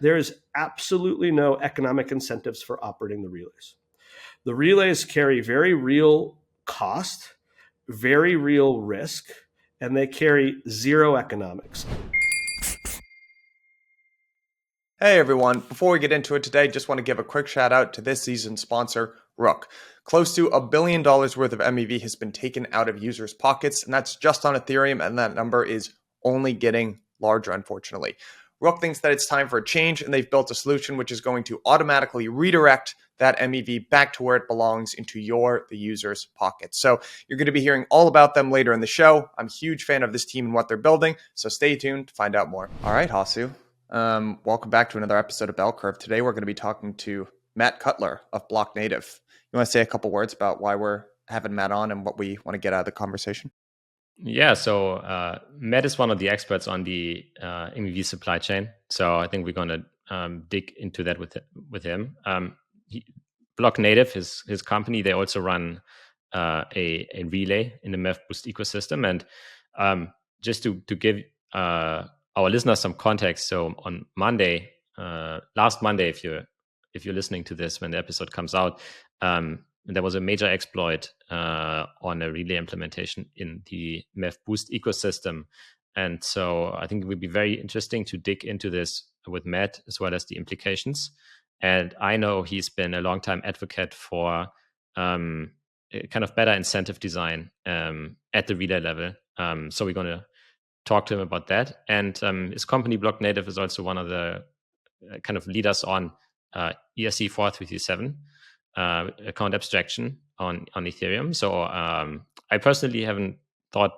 There is absolutely no economic incentives for operating the relays. The relays carry very real cost, very real risk, and they carry zero economics. Hey everyone, before we get into it today, just want to give a quick shout out to this season's sponsor, Rook. Close to $1 billion worth of MEV has been taken out of users' pockets, and that's just on Ethereum, and that number is only getting larger, unfortunately. Rook thinks that it's time for a change, and they've built a solution which is going to automatically redirect that MEV back to where it belongs, into the user's pocket. So you're going to be hearing all about them later in the show. I'm a huge fan of this team and what they're building, so stay tuned to find out more. All right, Hasu. Welcome back to another episode of Bell Curve. Today we're going to be talking to Matt Cutler of Blocknative. You want to say a couple words about why we're having Matt on and what we want to get out of the conversation? Yeah, so Matt is one of the experts on the MEV supply chain. So I think we're going to dig into that with him. Blocknative, his company, they also run a relay in the MEV Boost ecosystem. And just to give our listeners some context, so on Monday, last Monday, if you're listening to this when the episode comes out, there was a major exploit on a relay implementation in the MEV Boost ecosystem. And so I think it would be very interesting to dig into this with Matt, as well as the implications. And I know he's been a long-time advocate for kind of better incentive design at the relay level. So we're going to talk to him about that. And his company, Blocknative, is also one of the kind of leaders on ERC 4337 account abstraction on Ethereum. So I personally haven't thought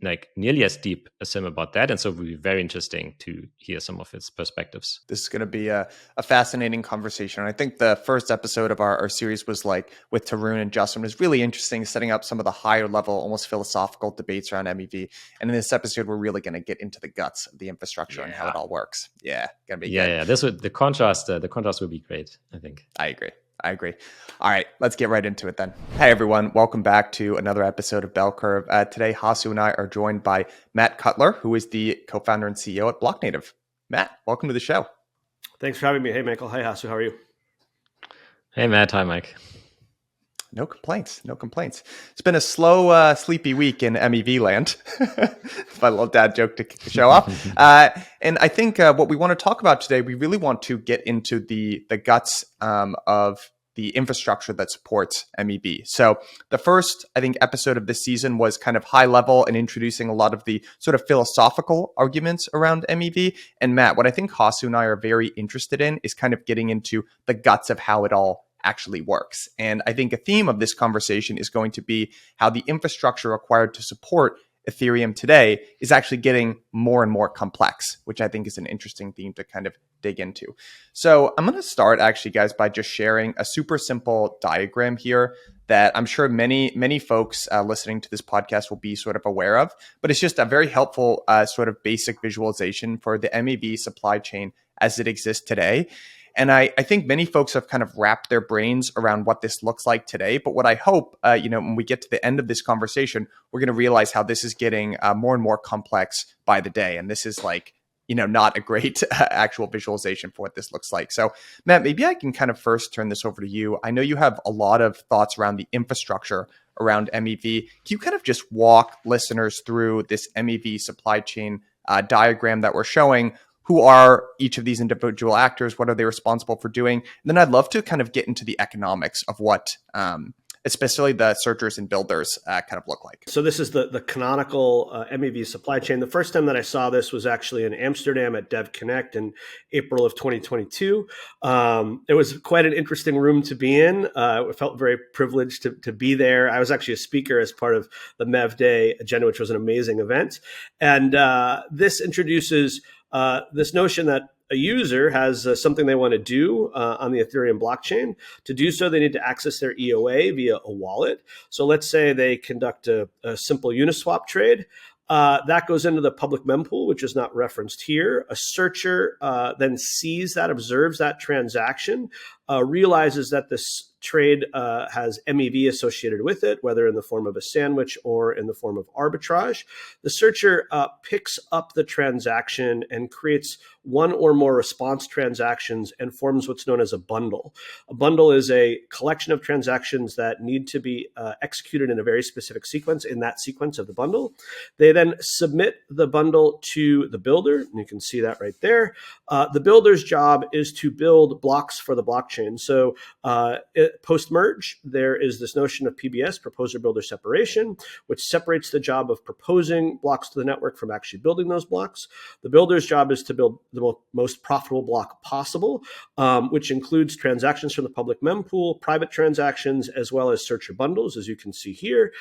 like nearly as deep as him about that, and so it would be very interesting to hear some of his perspectives. This is going to be a fascinating conversation. I think the first episode of our series was like with Tarun and Justin was really interesting, setting up some of the higher level, almost philosophical debates around MEV. And in this episode, we're really going to get into the guts of the infrastructure and how it all works. Yeah, gonna be good. Yeah. The contrast would be great, I think. I agree. All right, let's get right into it then. Hey everyone, welcome back to another episode of Bell Curve. Today, Hasu and I are joined by Matt Cutler, who is the co-founder and CEO at Blocknative. Matt, welcome to the show. Thanks for having me. Hey, Michael. Hi, Hasu. How are you? Hey, Matt. Hi, Mike. No complaints. It's been a slow, sleepy week in MEV land. My little dad joke to kick the show off. And I think what we want to talk about today, we really want to get into the guts of the infrastructure that supports MEV. So the first, I think, episode of this season was kind of high level and introducing a lot of the sort of philosophical arguments around MEV. And Matt, what I think Hasu and I are very interested in is kind of getting into the guts of how it all actually works. And I think a theme of this conversation is going to be how the infrastructure required to support Ethereum today is actually getting more and more complex, which I think is an interesting theme to kind of dig into. So I'm going to start actually, guys, by just sharing a super simple diagram here that I'm sure many folks listening to this podcast will be sort of aware of, but it's just a very helpful sort of basic visualization for the MEV supply chain as it exists today. And I think many folks have kind of wrapped their brains around what this looks like today. But what I hope, when we get to the end of this conversation, we're going to realize how this is getting more and more complex by the day. And this is like, not a great actual visualization for what this looks like. So Matt, maybe I can kind of first turn this over to you. I know you have a lot of thoughts around the infrastructure around MEV. Can you kind of just walk listeners through this MEV supply chain diagram that we're showing? Who are each of these individual actors? What are they responsible for doing? And then I'd love to kind of get into the economics of what, especially the searchers and builders kind of look like. So this is the canonical MEV supply chain. The first time that I saw this was actually in Amsterdam at Dev Connect in April of 2022. It was quite an interesting room to be in. I felt very privileged to be there. I was actually a speaker as part of the MEV Day agenda, which was an amazing event. And this introduces this notion that a user has something they want to do on the Ethereum blockchain. To do so, they need to access their EOA via a wallet. So let's say they conduct a simple Uniswap trade. That goes into the public mempool, which is not referenced here. A searcher then sees that, observes that transaction, realizes that this trade has MEV associated with it, whether in the form of a sandwich or in the form of arbitrage. The searcher picks up the transaction and creates one or more response transactions and forms what's known as a bundle. A bundle is a collection of transactions that need to be executed in a very specific sequence, in that sequence of the bundle. They then submit the bundle to the builder, and you can see that right there. The builder's job is to build blocks for the blockchain. So post-merge, there is this notion of PBS, proposer-builder separation, which separates the job of proposing blocks to the network from actually building those blocks. The builder's job is to build the most profitable block possible, which includes transactions from the public mempool, private transactions, as well as searcher bundles, as you can see here.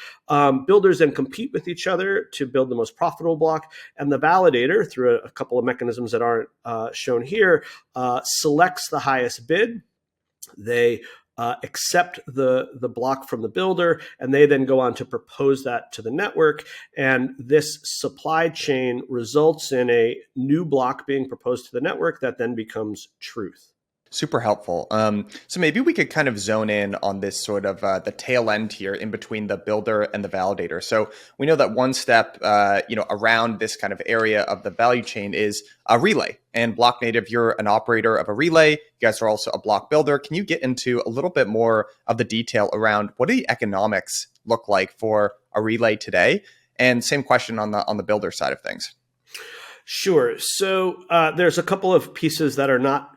Builders then compete with each other to build the most profitable block, and the validator, through a couple of mechanisms that aren't shown here, selects the highest bid. They accept the block from the builder, and they then go on to propose that to the network. And this supply chain results in a new block being proposed to the network that then becomes truth. Super helpful. So maybe we could kind of zone in on this sort of the tail end here in between the builder and the validator. So we know that one step, around this kind of area of the value chain is a relay. And Blocknative, you're an operator of a relay. You guys are also a block builder. Can you get into a little bit more of the detail around what do the economics look like for a relay today? And same question on the builder side of things. Sure. So there's a couple of pieces that are not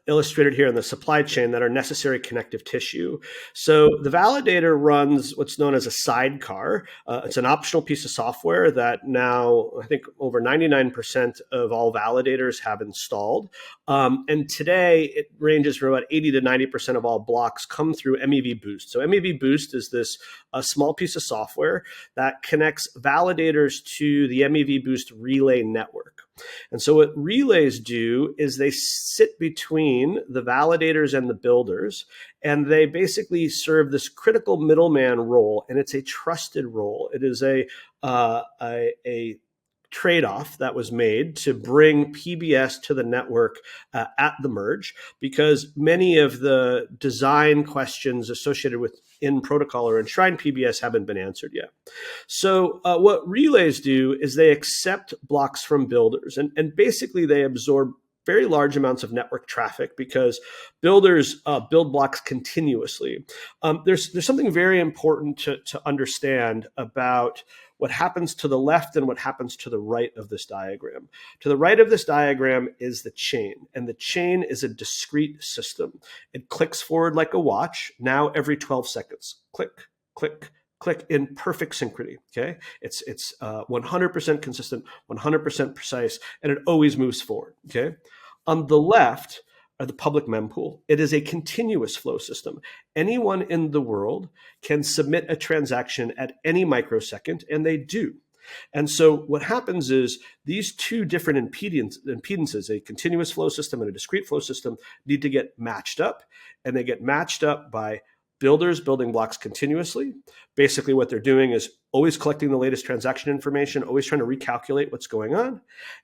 illustrated here in the supply chain that are necessary connective tissue. So the validator runs what's known as a sidecar. It's an optional piece of software that now I think over 99% of all validators have installed. And today it ranges from about 80 to 90% of all blocks come through MEV Boost. So MEV Boost is this a small piece of software that connects validators to the MEV Boost relay network. And so what relays do is they sit between the validators and the builders, and they basically serve this critical middleman role, and it's a trusted role. It is a trade-off that was made to bring PBS to the network at the merge, because many of the design questions associated with in protocol or enshrined PBS haven't been answered yet. So what relays do is they accept blocks from builders, and basically they absorb very large amounts of network traffic because builders build blocks continuously. There's something very important to understand about what happens to the left and what happens to the right of this diagram. To the right of this diagram is the chain, and the chain is a discrete system. It clicks forward like a watch, now every 12 seconds. Click, click, click, in perfect synchrony, okay? It's 100% consistent, 100% precise, and it always moves forward, okay? On the left are the public mempool. It is a continuous flow system. Anyone in the world can submit a transaction at any microsecond, and they do. And so what happens is these two different impedances, a continuous flow system and a discrete flow system, need to get matched up, and they get matched up by builders building blocks continuously. Basically what they're doing is always collecting the latest transaction information, always trying to recalculate what's going on.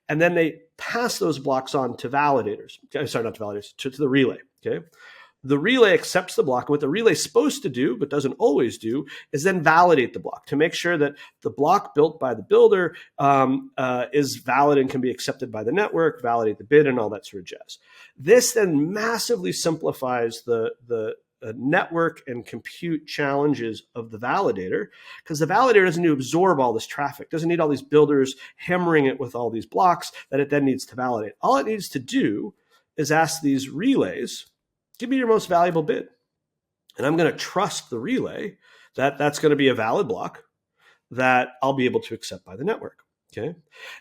And then they pass those blocks on to validators. Sorry, not to validators, to the relay, okay? The relay accepts the block. And what the relay is supposed to do, but doesn't always do, is then validate the block to make sure that the block built by the builder is valid and can be accepted by the network, validate the bid, and all that sort of jazz. This then massively simplifies the network and compute challenges of the validator, because the validator doesn't need to absorb all this traffic, doesn't need all these builders hammering it with all these blocks that it then needs to validate. All it needs to do is ask these relays, give me your most valuable bid. And I'm going to trust the relay that that's going to be a valid block that I'll be able to accept by the network. Okay.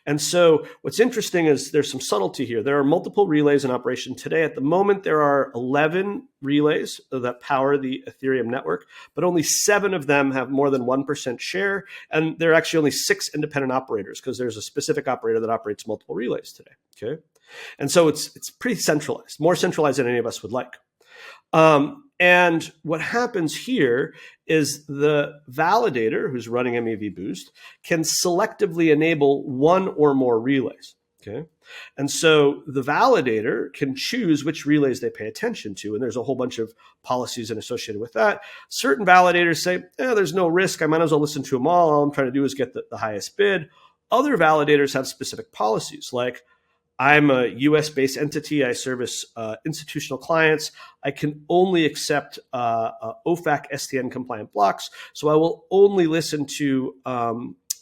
And so what's interesting is there's some subtlety here. There are multiple relays in operation today. At the moment, there are 11 relays that power the Ethereum network, but only 7 of them have more than 1% share. And there are actually only 6 independent operators because there's a specific operator that operates multiple relays today. Okay. And so it's pretty centralized, more centralized than any of us would like. And what happens here is the validator who's running MEV Boost can selectively enable one or more relays. Okay. And so the validator can choose which relays they pay attention to. And there's a whole bunch of policies associated with that. Certain validators say, there's no risk. I might as well listen to them all I'm trying to do is get the highest bid. Other validators have specific policies, like I'm a US-based entity. I service institutional clients. I can only accept OFAC STN compliant blocks. So I will only listen to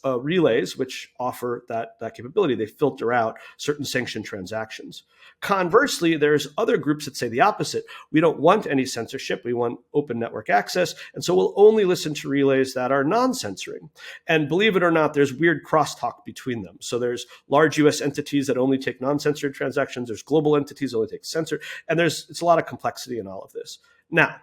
relays which offer that capability. They filter out certain sanctioned transactions. Conversely, there's other groups that say the opposite. We don't want any censorship. We want open network access. And so we'll only listen to relays that are non-censoring. And believe it or not, there's weird crosstalk between them. So there's large US entities that only take non-censored transactions. There's global entities that only take censored. And it's a lot of complexity in all of this. Now,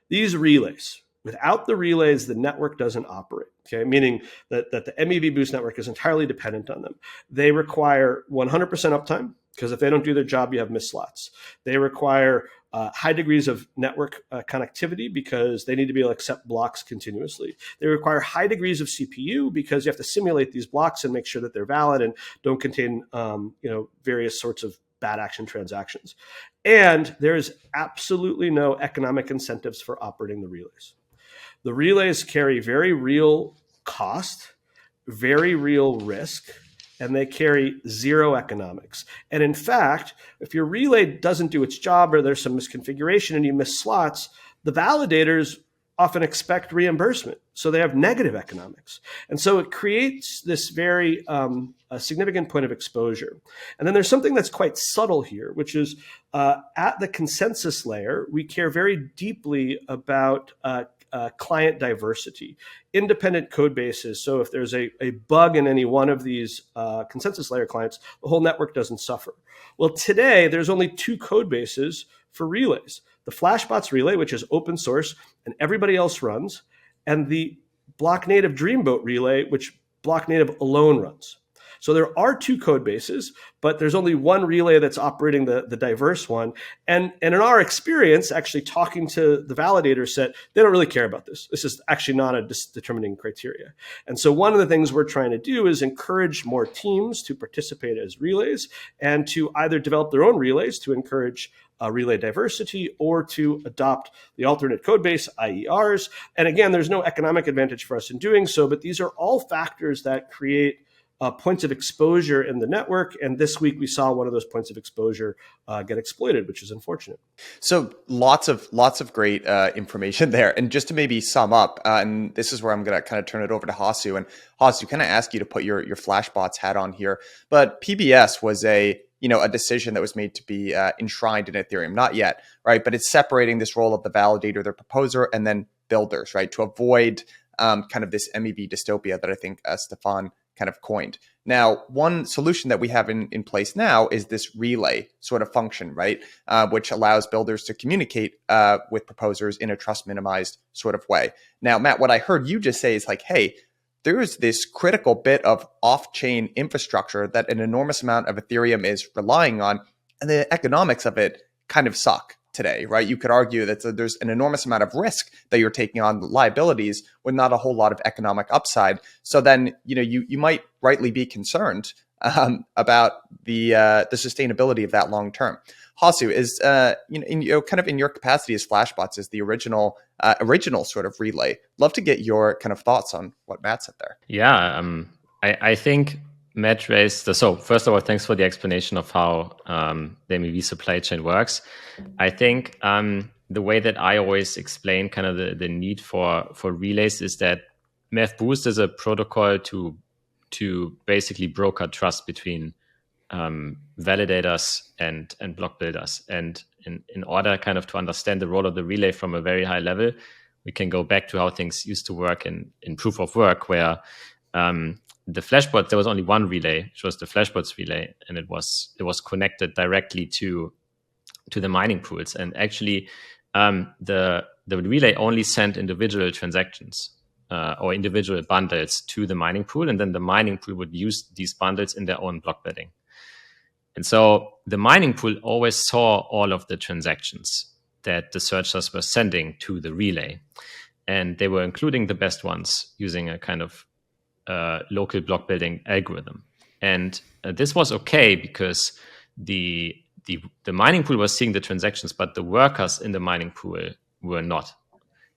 these relays, without the relays, the network doesn't operate, okay? Meaning that the MEV Boost network is entirely dependent on them. They require 100% uptime, because if they don't do their job, you have missed slots. They require high degrees of network connectivity because they need to be able to accept blocks continuously. They require high degrees of CPU because you have to simulate these blocks and make sure that they're valid and don't contain various sorts of bad action transactions. And there is absolutely no economic incentives for operating the relays. The relays carry very real cost, very real risk, and they carry zero economics. And in fact, if your relay doesn't do its job or there's some misconfiguration and you miss slots, the validators often expect reimbursement. So they have negative economics. And so it creates this very significant point of exposure. And then there's something that's quite subtle here, which is at the consensus layer, we care very deeply about client diversity, independent code bases. So if there's a bug in any one of these consensus layer clients, the whole network doesn't suffer. Well, today, there's only two code bases for relays. The Flashbots relay, which is open source and everybody else runs, and the Blocknative Dreamboat relay, which Blocknative alone runs. So there are two code bases, but there's only one relay that's operating the diverse one. And in our experience, actually talking to the validator set, they don't really care about this. This is actually not a determining criteria. And so one of the things we're trying to do is encourage more teams to participate as relays and to either develop their own relays to encourage relay diversity or to adopt the alternate code base, i.e. ours. And again, there's no economic advantage for us in doing so, but these are all factors that create points of exposure in the network. And this week we saw one of those points of exposure get exploited, which is unfortunate. So lots of great information there. And just to maybe sum up, and this is where I'm going to kind of turn it over to Hasu. And Hasu, kind of ask you to put your Flashbots hat on here. But PBS was a decision that was made to be enshrined in Ethereum. Not yet, right? But it's separating this role of the validator, the proposer, and then builders, right? To avoid kind of this MEV dystopia that I think Stefan kind of coined. Now, one solution that we have in place now is this relay sort of function, right? Which allows builders to communicate with proposers in a trust minimized sort of way. Now, Matt, what I heard you just say is like, hey, there is this critical bit of off-chain infrastructure that an enormous amount of Ethereum is relying on, and the economics of it kind of suck today, right? You could argue that there's an enormous amount of risk that you're taking on, liabilities with not a whole lot of economic upside. So then, you might rightly be concerned about the sustainability of that long term. Hasu, is kind of in your capacity as Flashbots as the original sort of relay. Love to get your kind of thoughts on what Matt said there. Yeah, I think Matt raised. So first of all, thanks for the explanation of how the MEV supply chain works. I think the way that I always explain kind of the need for relays is that MEV Boost is a protocol to basically broker trust between validators and block builders. And in order kind of to understand the role of the relay from a very high level, we can go back to how things used to work in proof of work, where the Flashbot, there was only one relay, which was the Flashbots relay, and it was connected directly to the mining pools. And actually, the relay only sent individual transactions or individual bundles to the mining pool, and then the mining pool would use these bundles in their own block bidding. And so the mining pool always saw all of the transactions that the searchers were sending to the relay, and they were including the best ones using a kind of local block building algorithm. And this was okay because the mining pool was seeing the transactions, but the workers in the mining pool were not.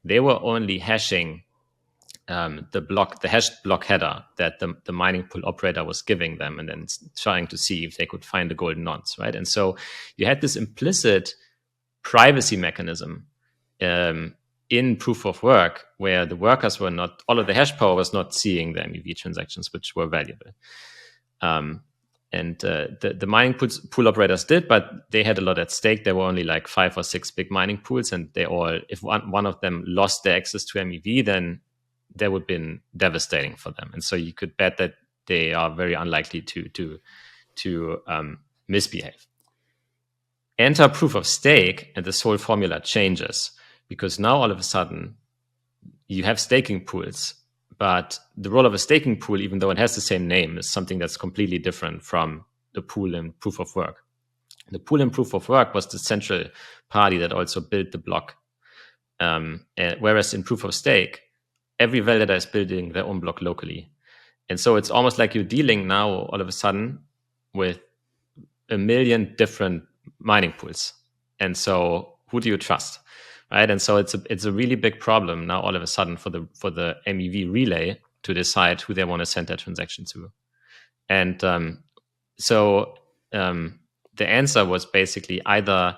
They were only hashing the hashed block header that the mining pool operator was giving them, and then trying to see if they could find the golden nonce, right? And so you had this implicit privacy mechanism in proof of work where the workers were not, all of the hash power was not seeing the MEV transactions, which were valuable. And the mining pool operators did, but they had a lot at stake. There were only like 5 or 6 big mining pools, and they all, if one of them lost their access to MEV, then that would have been devastating for them. And so you could bet that they are very unlikely to misbehave. Enter proof of stake, and this whole formula changes, because now all of a sudden you have staking pools. But the role of a staking pool, even though it has the same name, is something that's completely different from the pool in proof of work. The pool in proof of work was the central party that also built the block. Whereas in proof of stake, every validator is building their own block locally. And so it's almost like you're dealing now all of a sudden with a million different mining pools. And so who do you trust? Right, and so it's a really big problem now all of a sudden for the MEV relay to decide who they want to send their transaction to, and so the answer was basically either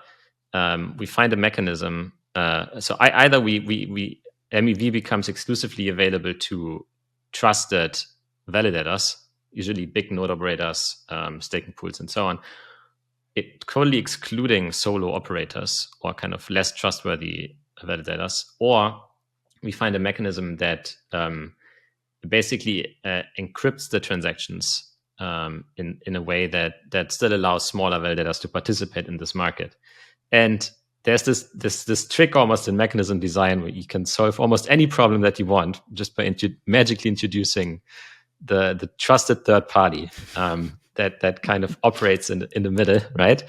we find a mechanism. Either we MEV becomes exclusively available to trusted validators, usually big node operators, staking pools, and so on. It totally excluding solo operators or kind of less trustworthy validators, or we find a mechanism that basically encrypts the transactions in a way that still allows smaller validators to participate in this market. And there's this trick almost in mechanism design where you can solve almost any problem that you want just by magically introducing the trusted third party. That kind of operates in the middle, right?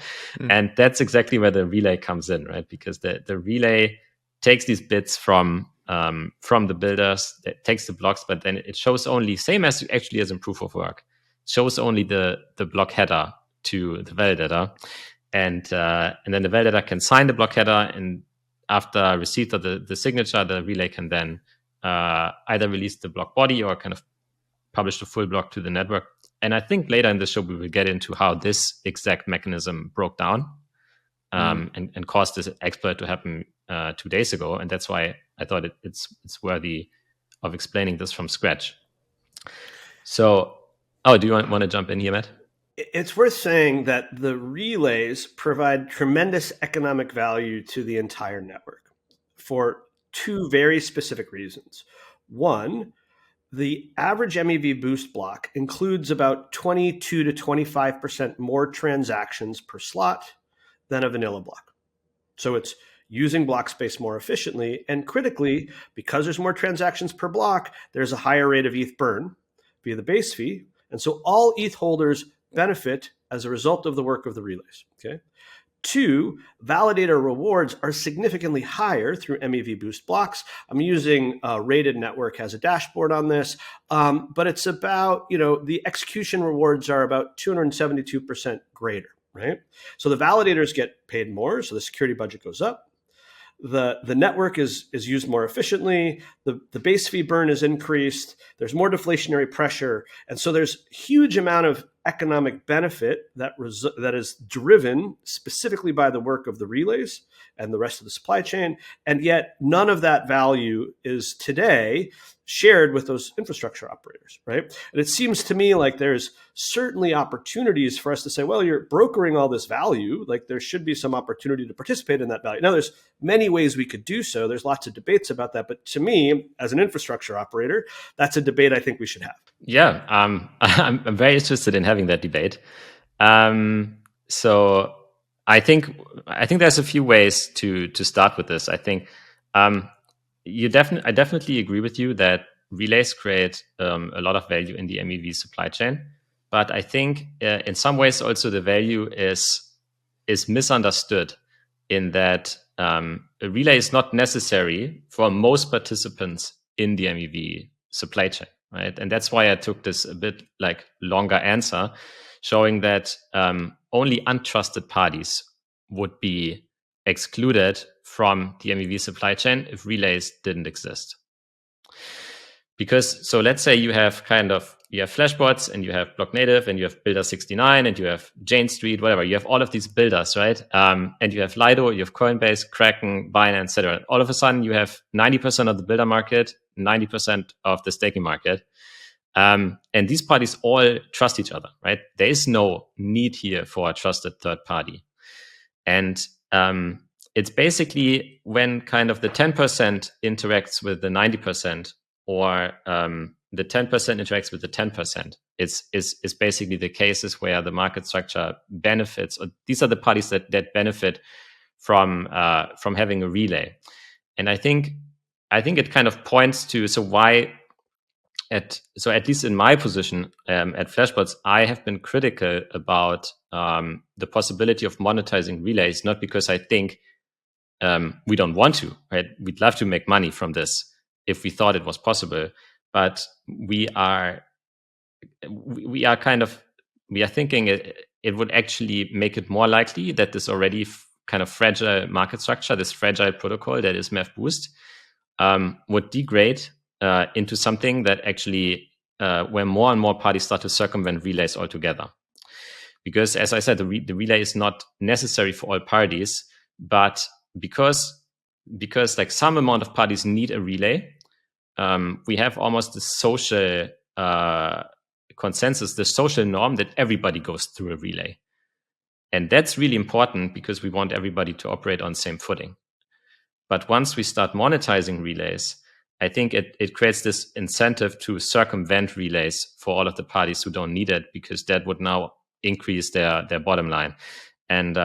And that's exactly where the relay comes in, right? Because the relay takes these bits from the builders, that takes the blocks, but then it shows only, same as actually as in proof of work, shows only the block header to the validator, and then the validator can sign the block header, and after receipt of the signature, the relay can then either release the block body or kind of publish the full block to the network. And I think later in the show, we will get into how this exact mechanism broke down and caused this exploit to happen 2 days ago. And that's why I thought it's worthy of explaining this from scratch. So, do you want to jump in here, Matt? It's worth saying that the relays provide tremendous economic value to the entire network for 2 very specific reasons. One, the average MEV boost block includes about 22 to 25% more transactions per slot than a vanilla block. So it's using block space more efficiently. And critically, because there's more transactions per block, there's a higher rate of ETH burn via the base fee. And so all ETH holders benefit as a result of the work of the relays. Okay. 2, validator rewards are significantly higher through MEV boost blocks. I'm using Rated Network as a dashboard on this, but it's about, the execution rewards are about 272% greater, right? So the validators get paid more, so the security budget goes up. The network is used more efficiently. The base fee burn is increased. There's more deflationary pressure, and so there's huge amount of economic benefit that is driven specifically by the work of the relays and the rest of the supply chain. And yet none of that value is today shared with those infrastructure operators, right? And it seems to me like there's certainly opportunities for us to say, well, you're brokering all this value, like there should be some opportunity to participate in that value. Now, there's many ways we could do so. There's lots of debates about that. But to me, as an infrastructure operator, that's a debate I think we should have. Yeah, I'm very interested in having that debate. So I think there's a few ways to start with this. I think I definitely agree with you that relays create a lot of value in the MEV supply chain, but I think in some ways also the value is misunderstood in that a relay is not necessary for most participants in the MEV supply chain. right? And that's why I took this a bit like longer answer, showing that only untrusted parties would be excluded from the MEV supply chain if relays didn't exist. Because so let's say you have Flashbots and you have Blocknative and you have Builder 69 and you have Jane Street, whatever. You have all of these builders, right? And you have Lido, you have Coinbase, Kraken, Binance, etc. All of a sudden you have 90% of the builder market, 90% of the staking market. And these parties all trust each other, right? There is no need here for a trusted third party. And it's basically when kind of the 10% interacts with the 90%, or the 10% interacts with the 10%. It's basically the cases where the market structure benefits, or these are the parties that benefit from having a relay. And I think it kind of points to at least in my position at Flashbots, I have been critical about the possibility of monetizing relays, not because I think we don't want to, right? We'd love to make money from this if we thought it was possible, but we are thinking it would actually make it more likely that this already kind of fragile market structure, this fragile protocol that is MEV Boost, would degrade into something that actually where more and more parties start to circumvent relays altogether. Because as I said, the relay is not necessary for all parties, but because like some amount of parties need a relay, we have almost the social consensus, the social norm that everybody goes through a relay. And that's really important because we want everybody to operate on the same footing. But once we start monetizing relays, I think it creates this incentive to circumvent relays for all of the parties who don't need it, because that would now increase their bottom line. And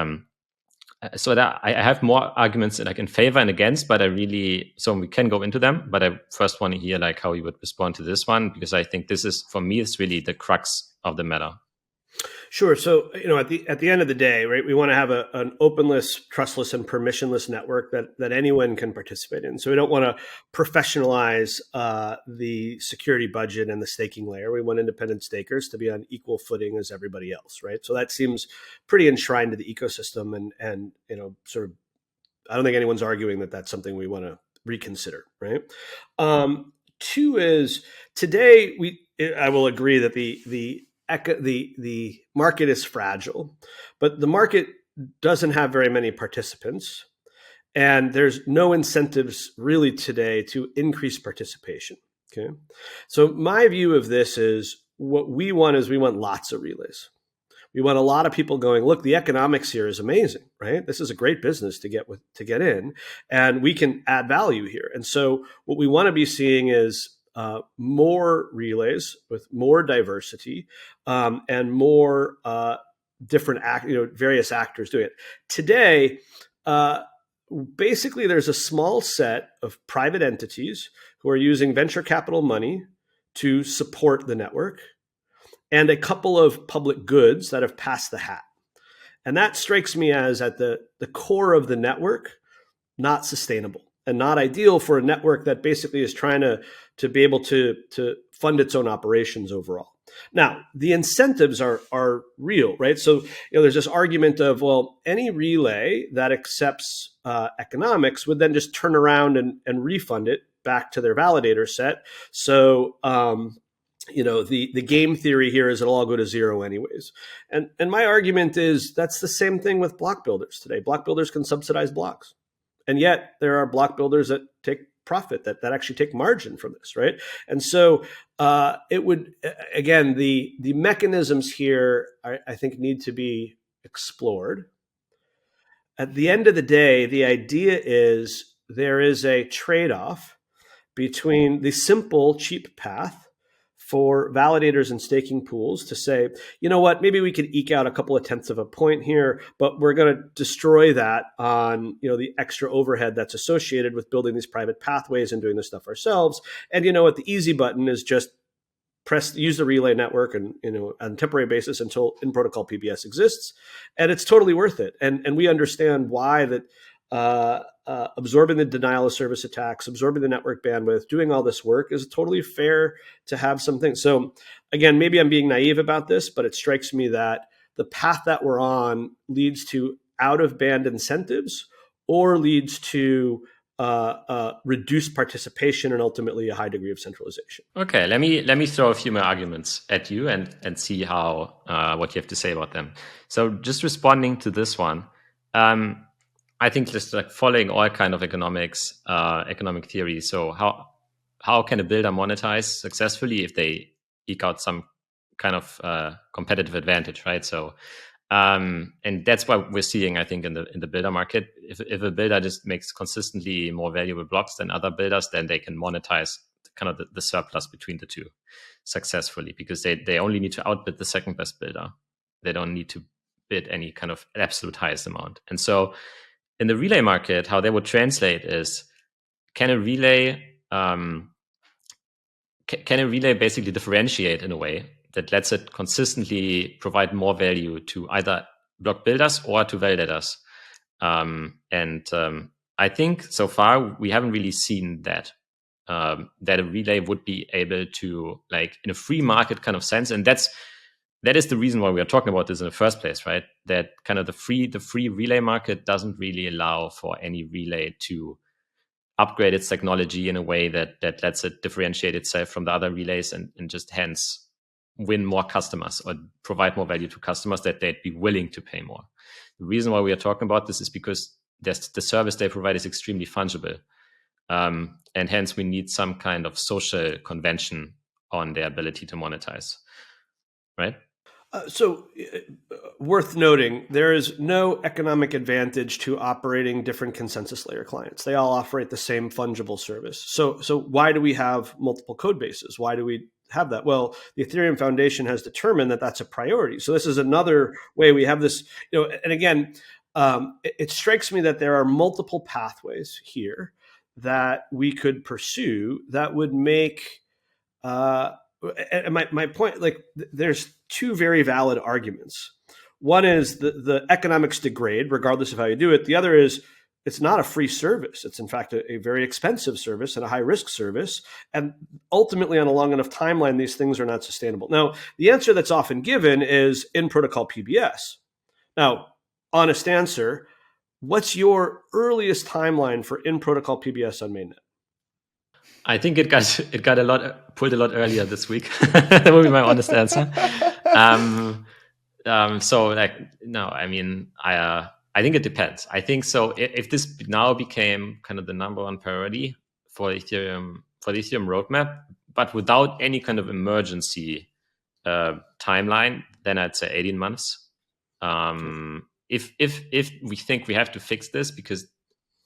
so that I have more arguments like in favor and against, but so we can go into them. But I first want to hear like how you would respond to this one, because I think this is, for me, it's really the crux of the matter. Sure. So, at the end of the day, right, we want to have an openless, trustless, and permissionless network that anyone can participate in. So we don't want to professionalize the security budget and the staking layer. We want independent stakers to be on equal footing as everybody else, right? So that seems pretty enshrined to the ecosystem, and sort of, I don't think anyone's arguing that that's something we want to reconsider, right? Two is, today I will agree that the market is fragile, but the market doesn't have very many participants, and there's no incentives really today to increase participation. Okay, so my view of this is what we want lots of relays. We want a lot of people going, look, the economics here is amazing, right? This is a great business to get in, and we can add value here. And so what we want to be seeing is more relays with more diversity, and more different various actors doing it. Today, basically, there's a small set of private entities who are using venture capital money to support the network, and a couple of public goods that have passed the hat. And that strikes me as, at the core of the network, not sustainable and not ideal for a network that basically is trying to be able to fund its own operations overall. Now, the incentives are real, right? So there's this argument of, well, any relay that accepts economics would then just turn around and refund it back to their validator set. So the game theory here is it'll all go to zero anyways. And my argument is that's the same thing with block builders today. Block builders can subsidize blocks. And yet there are block builders that take profit, that actually take margin from this, right? And so it would, again, the mechanisms here, I think, need to be explored. At the end of the day, the idea is there is a trade-off between the simple, cheap path for validators and staking pools to say, you know what, maybe we could eke out a couple of tenths of a point here, but we're going to destroy that on the extra overhead that's associated with building these private pathways and doing this stuff ourselves. And the easy button is just use the relay network and on a temporary basis until in protocol PBS exists, and it's totally worth it. And we understand why that absorbing the denial of service attacks, absorbing the network bandwidth, doing all this work is totally fair to have some things. So again, maybe I'm being naive about this, but it strikes me that the path that we're on leads to out of band incentives or leads to reduced participation and ultimately a high degree of centralization. Okay, let me throw a few more arguments at you and see how what you have to say about them. So just responding to this one, I think just like following all kind of economic theory. So how can a builder monetize successfully if they eke out some kind of competitive advantage, right? So and that's what we're seeing, I think, in the builder market. If a builder just makes consistently more valuable blocks than other builders, then they can monetize kind of the surplus between the two successfully, because they only need to outbid the second best builder. They don't need to bid any kind of absolute highest amount. And so in the relay market, how they would translate is, can a relay basically differentiate in a way that lets it consistently provide more value to either block builders or to validators? I think so far we haven't really seen that a relay would be able to, like, in a free market kind of sense, and that is the reason why we are talking about this in the first place, right? That kind of the free relay market doesn't really allow for any relay to upgrade its technology in a way that lets it differentiate itself from the other relays and just hence win more customers or provide more value to customers that they'd be willing to pay more. The reason why we are talking about this is because the service they provide is extremely fungible. And hence we need some kind of social convention on their ability to monetize, right? Worth noting, there is no economic advantage to operating different consensus layer clients. They all operate the same fungible service. So why do we have multiple code bases? Why do we have that? Well, the Ethereum Foundation has determined that that's a priority. So this is another way we have this, and again, it strikes me that there are multiple pathways here that we could pursue that would make and my point, like, there's two very valid arguments. One is the economics degrade regardless of how you do it. The other is it's not a free service. It's in fact a very expensive service and a high risk service. And ultimately, on a long enough timeline, these things are not sustainable. Now, the answer that's often given is in protocol PBS. Now, honest answer, what's your earliest timeline for in protocol PBS on mainnet? I think it got pulled a lot earlier this week. That would be my honest answer. So, like, no, I mean, I think it depends. I think so. If this now became kind of the number one priority for the Ethereum roadmap, but without any kind of emergency timeline, then I'd say 18 months. If we think we have to fix this because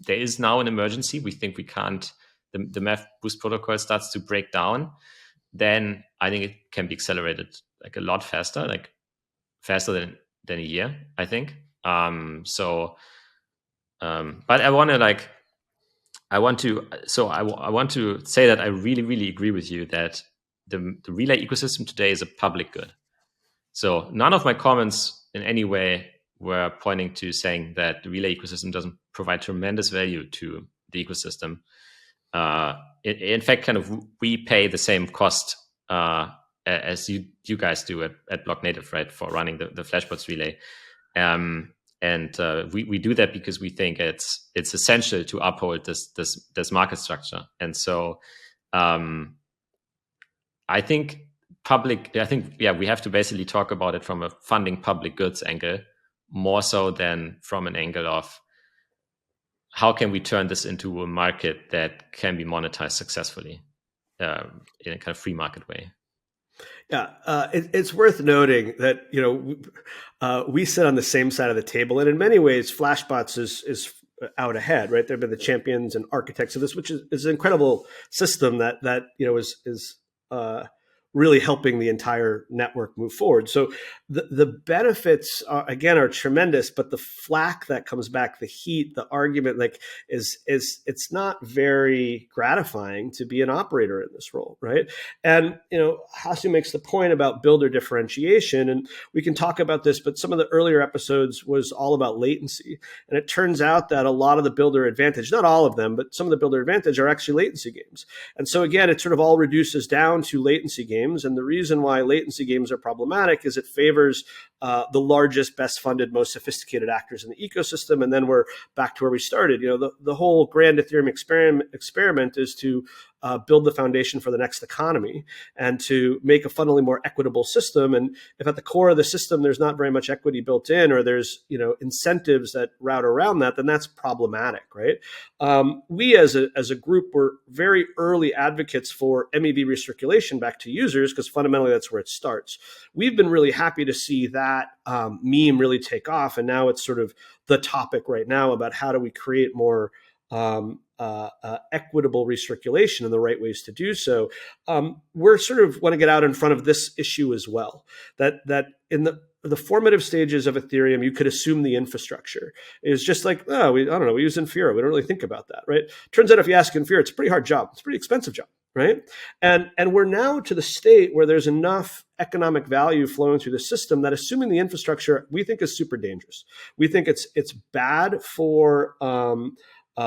there is now an emergency, we think we can't. The MEV boost protocol starts to break down, then I think it can be accelerated like a lot faster, like faster than a year, I think. But I want to say that I really, really agree with you that the relay ecosystem today is a public good. So none of my comments in any way were pointing to saying that the relay ecosystem doesn't provide tremendous value to the ecosystem. In fact, kind of we pay the same cost as you guys do at Blocknative, right, for running the Flashbots relay. We do that because we think it's essential to uphold this market structure. And so I think we have to basically talk about it from a funding public goods angle more so than from an angle of how can we turn this into a market that can be monetized successfully in a kind of free market way. Yeah, it's worth noting that we sit on the same side of the table, and in many ways, Flashbots is out ahead, right? They've been the champions and architects of this, which is an incredible system that is really helping the entire network move forward. So the benefits again are tremendous, but the flack that comes back, the heat, the argument, like is it's not very gratifying to be an operator in this role, right? And Hasu makes the point about builder differentiation, and we can talk about this, but some of the earlier episodes was all about latency, and it turns out that a lot of the builder advantage, not all of them, but some of the builder advantage are actually latency games. And so again, it sort of all reduces down to latency games. And the reason why latency games are problematic is it favors the largest, best funded, most sophisticated actors in the ecosystem. And then we're back to where we started. The whole grand Ethereum experiment is to build the foundation for the next economy and to make a fundamentally more equitable system. And if at the core of the system there's not very much equity built in, or there's incentives that route around that, then that's problematic, right? We as a group were very early advocates for MEV recirculation back to users, because fundamentally that's where it starts. We've been really happy to see that meme really take off, and now it's sort of the topic right now about how do we create more equitable recirculation and the right ways to do so. We're sort of want to get out in front of this issue as well. That in the formative stages of Ethereum, you could assume the infrastructure is just like, I don't know, we use Infura. We don't really think about that, right? Turns out if you ask Infura, it's a pretty hard job. It's a pretty expensive job, right? And we're now to the state where there's enough economic value flowing through the system that assuming the infrastructure, we think is super dangerous. We think it's bad for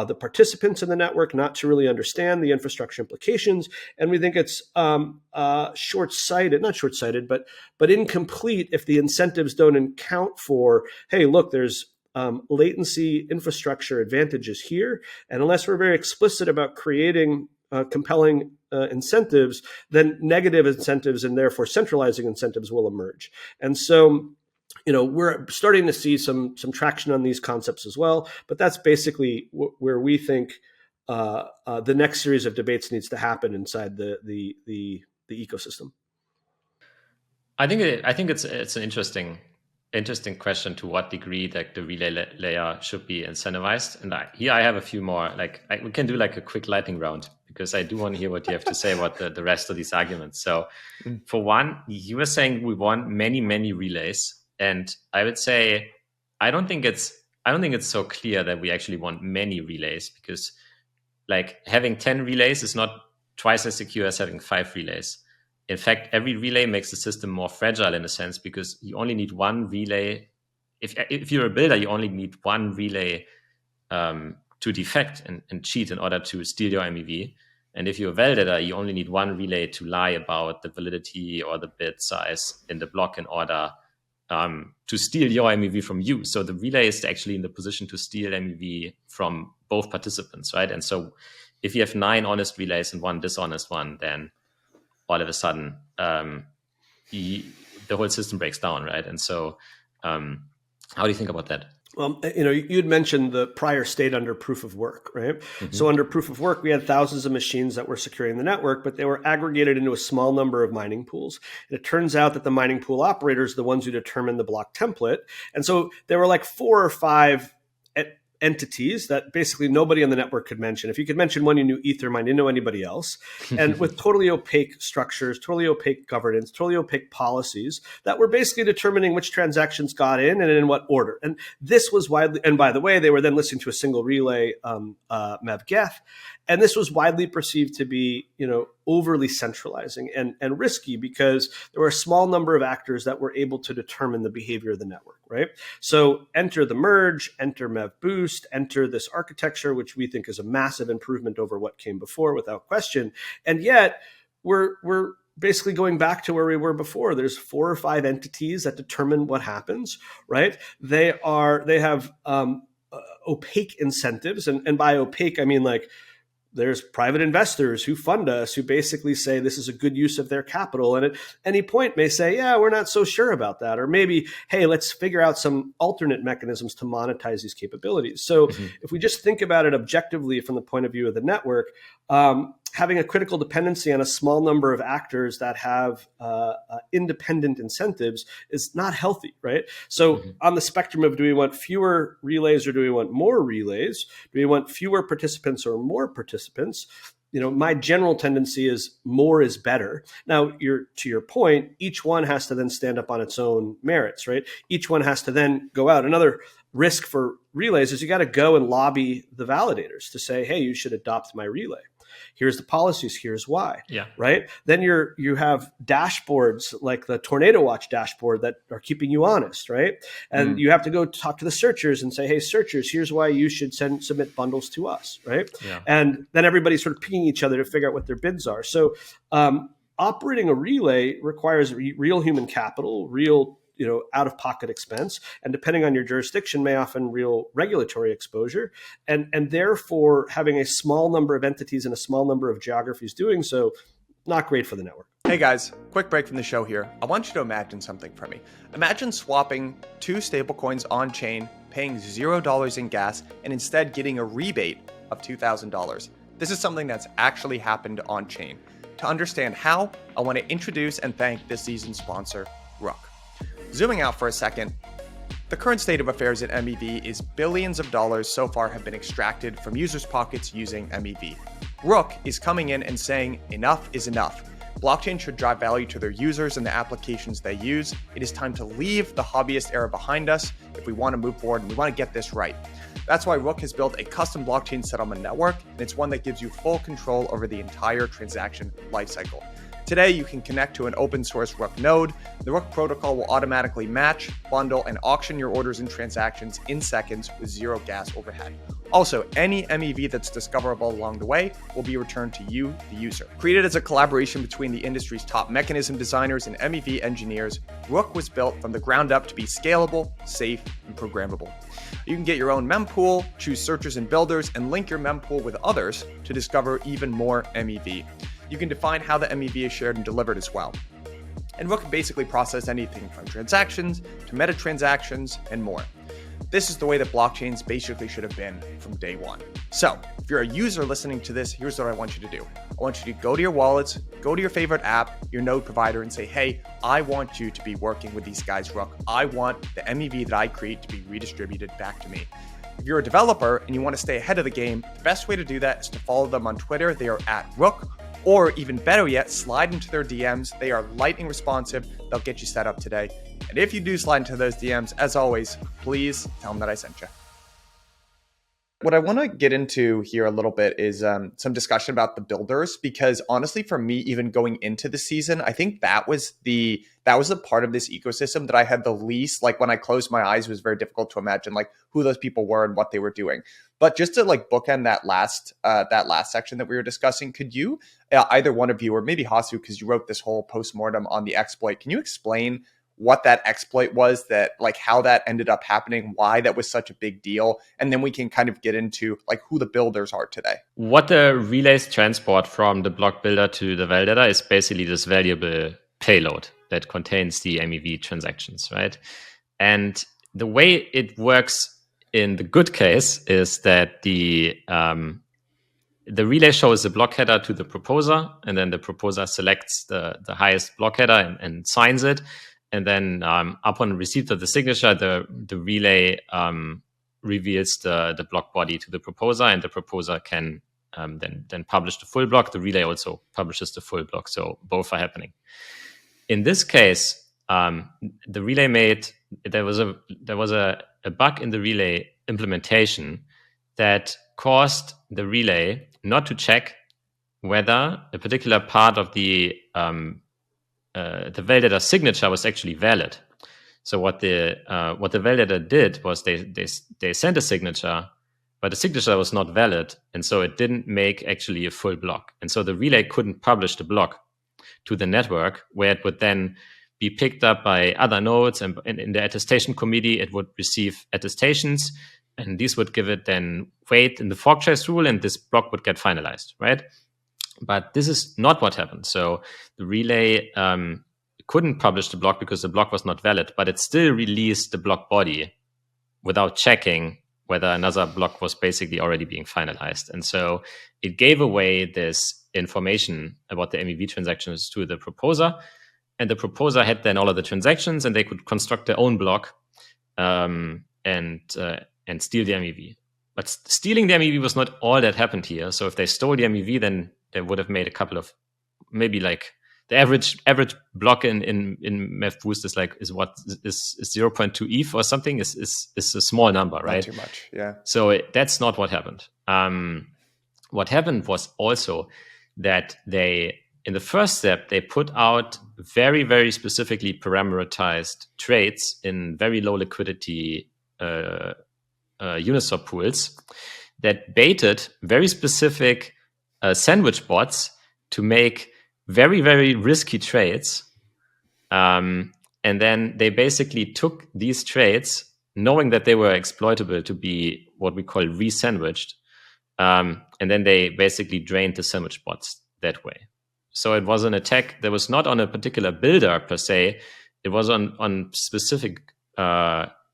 the participants in the network not to really understand the infrastructure implications. And we think it's not short-sighted, but incomplete if the incentives don't account for, hey, look, there's latency infrastructure advantages here. And unless we're very explicit about creating compelling incentives, then negative incentives and therefore centralizing incentives will emerge. And so we're starting to see some traction on these concepts as well, but that's basically where we think the next series of debates needs to happen inside the ecosystem. I think it's an interesting question to what degree like the relay layer should be incentivized. And here I have a few more. We can do like a quick lightning round, because I do want to hear what you have to say about the rest of these arguments. So, for one, you were saying we want many relays. And I would say, I don't think it's so clear that we actually want many relays, because like having 10 relays is not twice as secure as having 5 relays. In fact, every relay makes the system more fragile in a sense, because you only need one relay. If you're a builder, you only need one relay to defect and cheat in order to steal your MEV. And if you're a validator, you only need one relay to lie about the validity or the bit size in the block in order to steal your MEV from you. So the relay is actually in the position to steal MEV from both participants, right? And so if you have 9 honest relays and 1 dishonest one, then all of a sudden the whole system breaks down, right? And so how do you think about that? Well, you'd mentioned the prior state under proof of work, right? Mm-hmm. So under proof of work, we had thousands of machines that were securing the network, but they were aggregated into a small number of mining pools. And it turns out that the mining pool operators are the ones who determine the block template. And so there were like 4 or 5 entities that basically nobody on the network could mention. If you could mention one, you knew Ethermine, you didn't know anybody else. And with totally opaque structures, totally opaque governance, totally opaque policies that were basically determining which transactions got in and in what order. And this was widely, and by the way, they were then listening to a single relay MEV geth. And this was widely perceived to be, overly centralizing and risky, because there were a small number of actors that were able to determine the behavior of the network, right? So enter the merge, enter MEV boost, enter this architecture, which we think is a massive improvement over what came before, without question. And yet we're basically going back to where we were before. There's 4 or 5 entities that determine what happens, right? They have opaque incentives, and by opaque I mean like there's private investors who fund us, who basically say this is a good use of their capital, and at any point may say, yeah, we're not so sure about that, or maybe, hey, let's figure out some alternate mechanisms to monetize these capabilities. So if we just think about it objectively from the point of view of the network, having a critical dependency on a small number of actors that have independent incentives is not healthy, right? So on the spectrum of, do we want fewer relays or do we want more relays? Do we want fewer participants or more participants? my general tendency is more is better. Now, to your point, each one has to then stand up on its own merits, right? Each one has to then go out. Another risk for relays is you got to go and lobby the validators to say, hey, you should adopt my relay. Here's the policies. Here's why. Yeah. Right. Then you have dashboards like the Tornado Watch dashboard that are keeping you honest. Right. And you have to go talk to the searchers and say, hey, searchers, here's why you should submit bundles to us. Right. Yeah. And then everybody's sort of pinging each other to figure out what their bids are. So operating a relay requires real human capital, real out-of-pocket expense, and depending on your jurisdiction, may often real regulatory exposure, and therefore having a small number of entities in a small number of geographies doing so, not great for the network. Hey guys, quick break from the show here. I want you to imagine something for me. Imagine swapping 2 stablecoins on chain, paying $0 in gas, and instead getting a rebate of $2,000. This is something that's actually happened on chain. To understand how, I want to introduce and thank this season's sponsor, Rook. Zooming out for a second, the current state of affairs at MEV is billions of dollars so far have been extracted from users' pockets using MEV. Rook is coming in and saying enough is enough. Blockchain should drive value to their users and the applications they use. It is time to leave the hobbyist era behind us if we want to move forward and we want to get this right. That's why Rook has built a custom blockchain settlement network, and it's one that gives you full control over the entire transaction lifecycle. Today, you can connect to an open source Rook node. The Rook protocol will automatically match, bundle, and auction your orders and transactions in seconds with zero gas overhead. Also, any MEV that's discoverable along the way will be returned to you, the user. Created as a collaboration between the industry's top mechanism designers and MEV engineers, Rook was built from the ground up to be scalable, safe, and programmable. You can get your own mempool, choose searchers and builders, and link your mempool with others to discover even more MEV. You can define how the MEV is shared and delivered as well. And Rook can basically process anything from transactions to meta transactions and more. This is the way that blockchains basically should have been from day one. So if you're a user listening to this, here's what I want you to do. I want you to go to your wallets, go to your favorite app, your node provider, and say, hey, I want you to be working with these guys, Rook. I want the MEV that I create to be redistributed back to me. If you're a developer and you want to stay ahead of the game, the best way to do that is to follow them on Twitter. They are at Rook. Or even better yet, slide into their DMs. They are lightning responsive. They'll get you set up today. And if you do slide into those DMs, as always, please tell them that I sent you. What I want to get into here a little bit is some discussion about the builders, because honestly, for me, even going into the season, I think that was the part of this ecosystem that I had the least, like when I closed my eyes, it was very difficult to imagine like who those people were and what they were doing. But just to like bookend that last section that we were discussing, could you, either one of you, or maybe Hasu, because you wrote this whole postmortem on the exploit, can you explain what that exploit was, that like how that ended up happening, why that was such a big deal, and then we can kind of get into like who the builders are today. What the relays transport from the block builder to the validator is basically this valuable payload that contains the MEV transactions, right? And the way it works in the good case is that the relay shows the block header to the proposer, and then the proposer selects the highest block header and signs it. And then upon receipt of the signature, the relay reveals the block body to the proposer, and the proposer can then publish the full block. The relay also publishes the full block, so both are happening. In this case, the relay there was a bug in the relay implementation that caused the relay not to check whether a particular part of the validator signature was actually valid. So what the validator did was they sent a signature, but the signature was not valid, and so it didn't make actually a full block. And so the relay couldn't publish the block to the network, where it would then be picked up by other nodes, and in the attestation committee, it would receive attestations, and these would give it then weight in the fork choice rule, and this block would get finalized, right? But this is not what happened. So the relay couldn't publish the block because the block was not valid, but it still released the block body without checking whether another block was basically already being finalized. And so it gave away this information about the MEV transactions to the proposer, and the proposer had then all of the transactions, and they could construct their own block and steal the MEV. But stealing the MEV was not all that happened here. So if they stole the MEV, then they would have made a couple of, maybe like the average block in MEV Boost is 0.2 ETH or something, is a small number, right? Not too much, yeah. So that's not what happened. What happened was also that they, in the first step, they put out very, very specifically parameterized trades in very low liquidity Uniswap pools that baited very specific sandwich bots to make very, very risky trades. And then they basically took these trades, knowing that they were exploitable, to be what we call re-sandwiched. And then they basically drained the sandwich bots that way. So it was an attack that was not on a particular builder per se. It was on specific.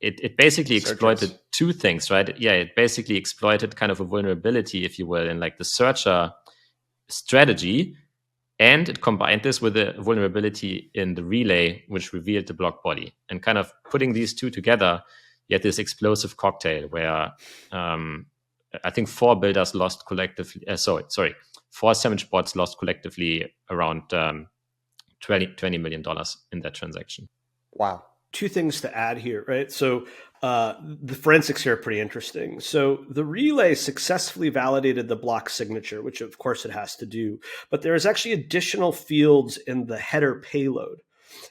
It basically exploited two things, right? Yeah, it basically exploited kind of a vulnerability, if you will, in like the searcher strategy, and it combined this with a vulnerability in the relay, which revealed the block body. And kind of putting these two together, you had this explosive cocktail where I think 4 builders lost collectively. Four sandwich bots lost collectively around $20 million in that transaction. Wow. Two things to add here, right? So the forensics here are pretty interesting. So the relay successfully validated the block signature, which of course it has to do, but there is actually additional fields in the header payload.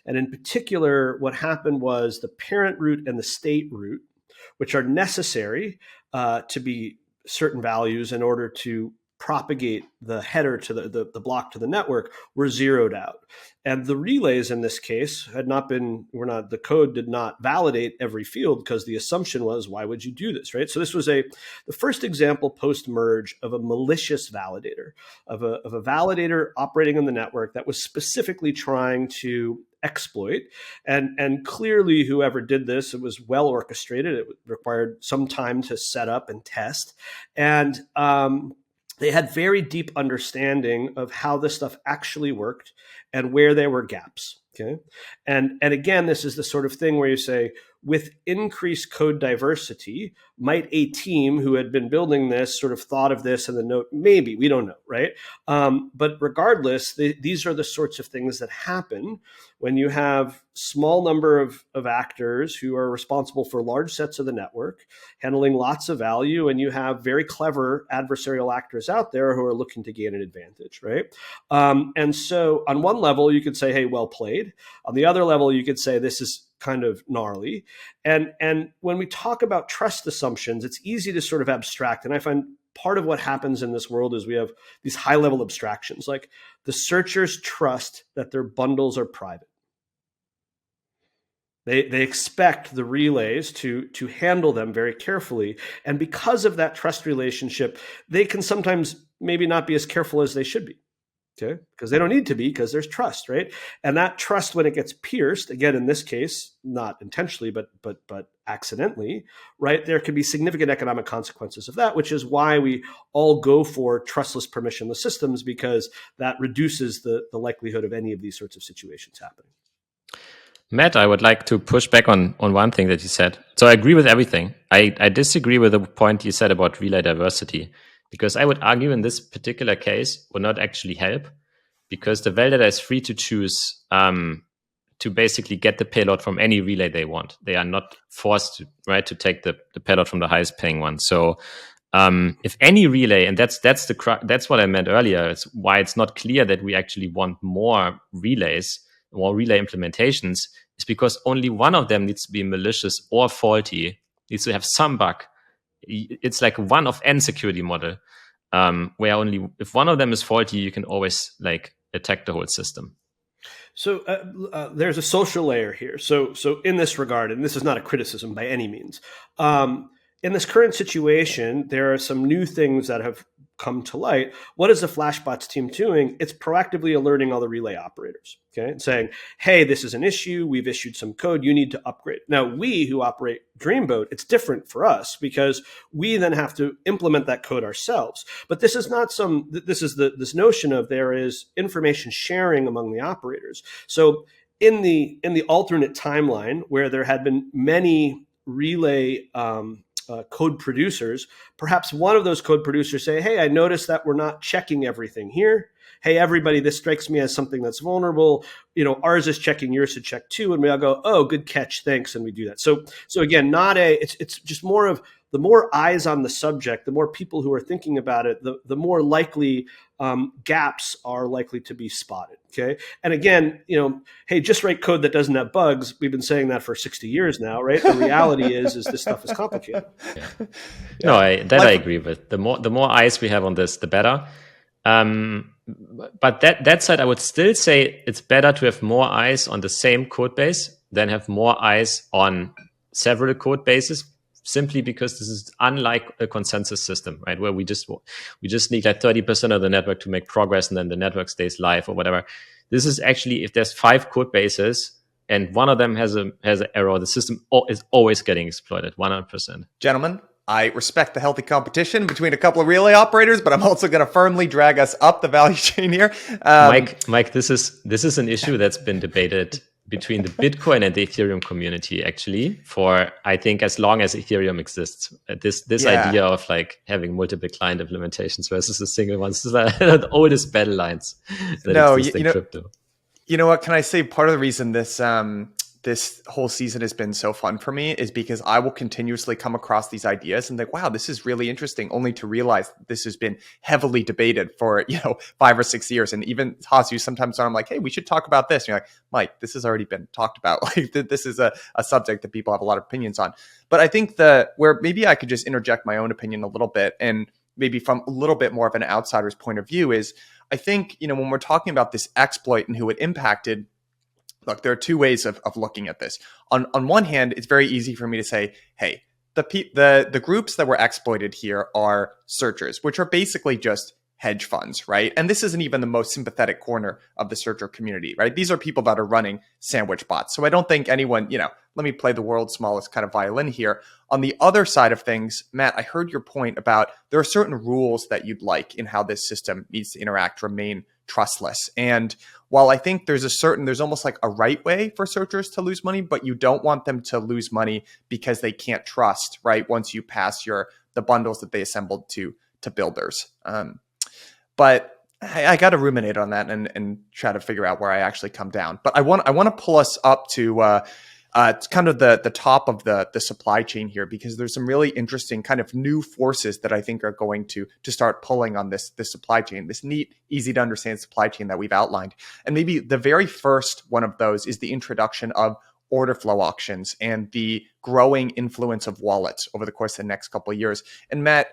And in particular, what happened was the parent root and the state root, which are necessary to be certain values in order to propagate the header to the block to the network, were zeroed out. And the relays in this case the code did not validate every field, because the assumption was, why would you do this, right? So this was the first example post-merge of a malicious validator, of a validator operating on the network that was specifically trying to exploit. And clearly, whoever did this, it was well orchestrated. It required some time to set up and test. And they had very deep understanding of how this stuff actually worked and where there were gaps. Okay. And again, this is the sort of thing where you say, with increased code diversity, might a team who had been building this sort of thought of this and the note, maybe, we don't know, right? But regardless, these are the sorts of things that happen when you have small number of actors who are responsible for large sets of the network, handling lots of value, and you have very clever adversarial actors out there who are looking to gain an advantage, right? And so on one level, you could say, hey, well played. On the other level, you could say this is kind of gnarly. And when we talk about trust assumptions, it's easy to sort of abstract. And I find part of what happens in this world is we have these high-level abstractions, like the searchers trust that their bundles are private. They expect the relays to handle them very carefully. And because of that trust relationship, they can sometimes maybe not be as careful as they should be. Okay, because they don't need to be, because there's trust, right? And that trust, when it gets pierced, again, in this case, not intentionally, but accidentally, right? There can be significant economic consequences of that, which is why we all go for trustless permissionless systems, because that reduces the likelihood of any of these sorts of situations happening. Matt, I would like to push back on one thing that you said. So I agree with everything. I disagree with the point you said about relay diversity, because I would argue in this particular case would not actually help, because the validator is free to choose to basically get the payload from any relay they want. They are not forced to take the payload from the highest paying one. So if any relay, and that's what I meant earlier, it's why it's not clear that we actually want more relays, more relay implementations, is because only one of them needs to be malicious or faulty, needs to have some bug. It's like one of n security model, where only if one of them is faulty, you can always like attack the whole system. So there's a social layer here. So in this regard, and this is not a criticism by any means, in this current situation, there are some new things that have come to light. What is the Flashbots team doing? It's proactively alerting all the relay operators, okay, and saying, hey, this is an issue. We've issued some code. You need to upgrade. Now, we who operate Dreamboat, it's different for us, because we then have to implement that code ourselves. But this is not this notion of there is information sharing among the operators. So in the alternate timeline where there had been many relay code producers, perhaps one of those code producers say, hey, I noticed that we're not checking everything here. Hey, everybody, this strikes me as something that's vulnerable. Ours is checking, yours should check too. And we all go, oh, good catch, thanks. And we do that. So again, it's just more of the more eyes on the subject, the more people who are thinking about it, the more likely gaps are likely to be spotted. Okay. And again, hey, just write code that doesn't have bugs. We've been saying that for 60 years now, right? The reality is this stuff is complicated. Yeah. No, I agree with. The more eyes we have on this, the better. But that said, I would still say it's better to have more eyes on the same code base than have more eyes on several code bases, simply because this is unlike a consensus system, right? Where we just need like 30% of the network to make progress and then the network stays live or whatever. This is actually, if there's 5 code bases and one of them has an error, the system is always getting exploited 100%. Gentlemen, I respect the healthy competition between a couple of relay operators, but I'm also going to firmly drag us up the value chain here. Mike, this is an issue that's been debated between the Bitcoin and the Ethereum community, actually, for I think as long as Ethereum exists. This idea of like having multiple client implementations versus a single one is the oldest battle lines that exist in crypto. You know what? Can I say part of the reason this whole season has been so fun for me is because I will continuously come across these ideas and think, wow, this is really interesting, only to realize this has been heavily debated for, 5 or 6 years. And even Hasu, sometimes I'm like, hey, we should talk about this. And you're like, Mike, this has already been talked about. Like this is a subject that people have a lot of opinions on. But I think where maybe I could just interject my own opinion a little bit, and maybe from a little bit more of an outsider's point of view, is I think, when we're talking about this exploit and who it impacted, look, there are 2 ways of looking at this. On one hand, it's very easy for me to say, hey, the groups that were exploited here are searchers, which are basically just hedge funds, right? And this isn't even the most sympathetic corner of the searcher community, right? These are people that are running sandwich bots. So I don't think anyone, let me play the world's smallest kind of violin here. On the other side of things, Matt, I heard your point about there are certain rules that you'd like in how this system needs to interact, remain trustless. And while I think there's almost like a right way for searchers to lose money, but you don't want them to lose money because they can't trust, right? Once you pass the bundles that they assembled to builders. But I got to ruminate on that and try to figure out where I actually come down. But I want to pull us up to it's kind of the top of the supply chain here, because there's some really interesting kind of new forces that I think are going to start pulling on this supply chain, this neat, easy to understand supply chain that we've outlined. And maybe the very first one of those is the introduction of order flow auctions and the growing influence of wallets over the course of the next couple of years. And Matt,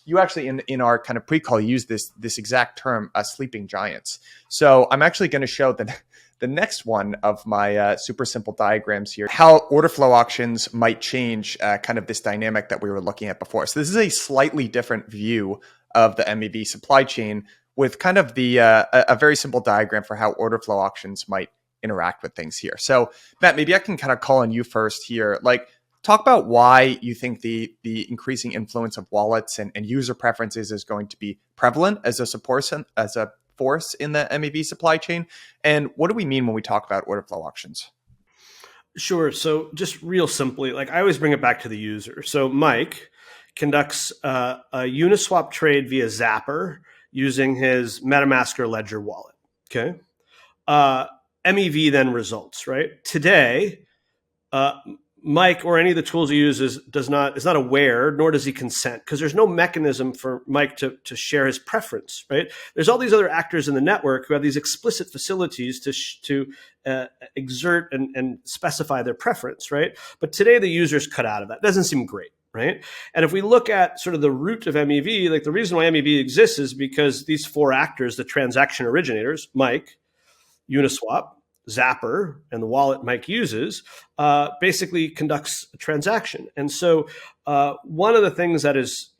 you actually in our kind of pre-call used this exact term, sleeping giants. So I'm actually going to show the next one of my super simple diagrams here, how order flow auctions might change kind of this dynamic that we were looking at before. So this is a slightly different view of the MEV supply chain with kind of a very simple diagram for how order flow auctions might interact with things here. So Matt, maybe I can kind of call on you first here. Like, talk about why you think the increasing influence of wallets and user preferences is going to be prevalent as a force in the MEV supply chain. And what do we mean when we talk about order flow auctions? Sure. So just real simply, like I always bring it back to the user. So Mike conducts a Uniswap trade via Zapper using his MetaMask or Ledger wallet. Okay. MEV then results, right? Today, Mike or any of the tools he uses is not aware, nor does he consent, because there's no mechanism for Mike to share his preference, right? There's all these other actors in the network who have these explicit facilities to exert and specify their preference, right? But today the user's cut out of that. Doesn't seem great, right? And if we look at sort of the root of MEV, like the reason why MEV exists is because these 4 actors, the transaction originators, Mike, Uniswap, Zapper, and the wallet Mike uses, basically conducts a transaction. And so one of the things that is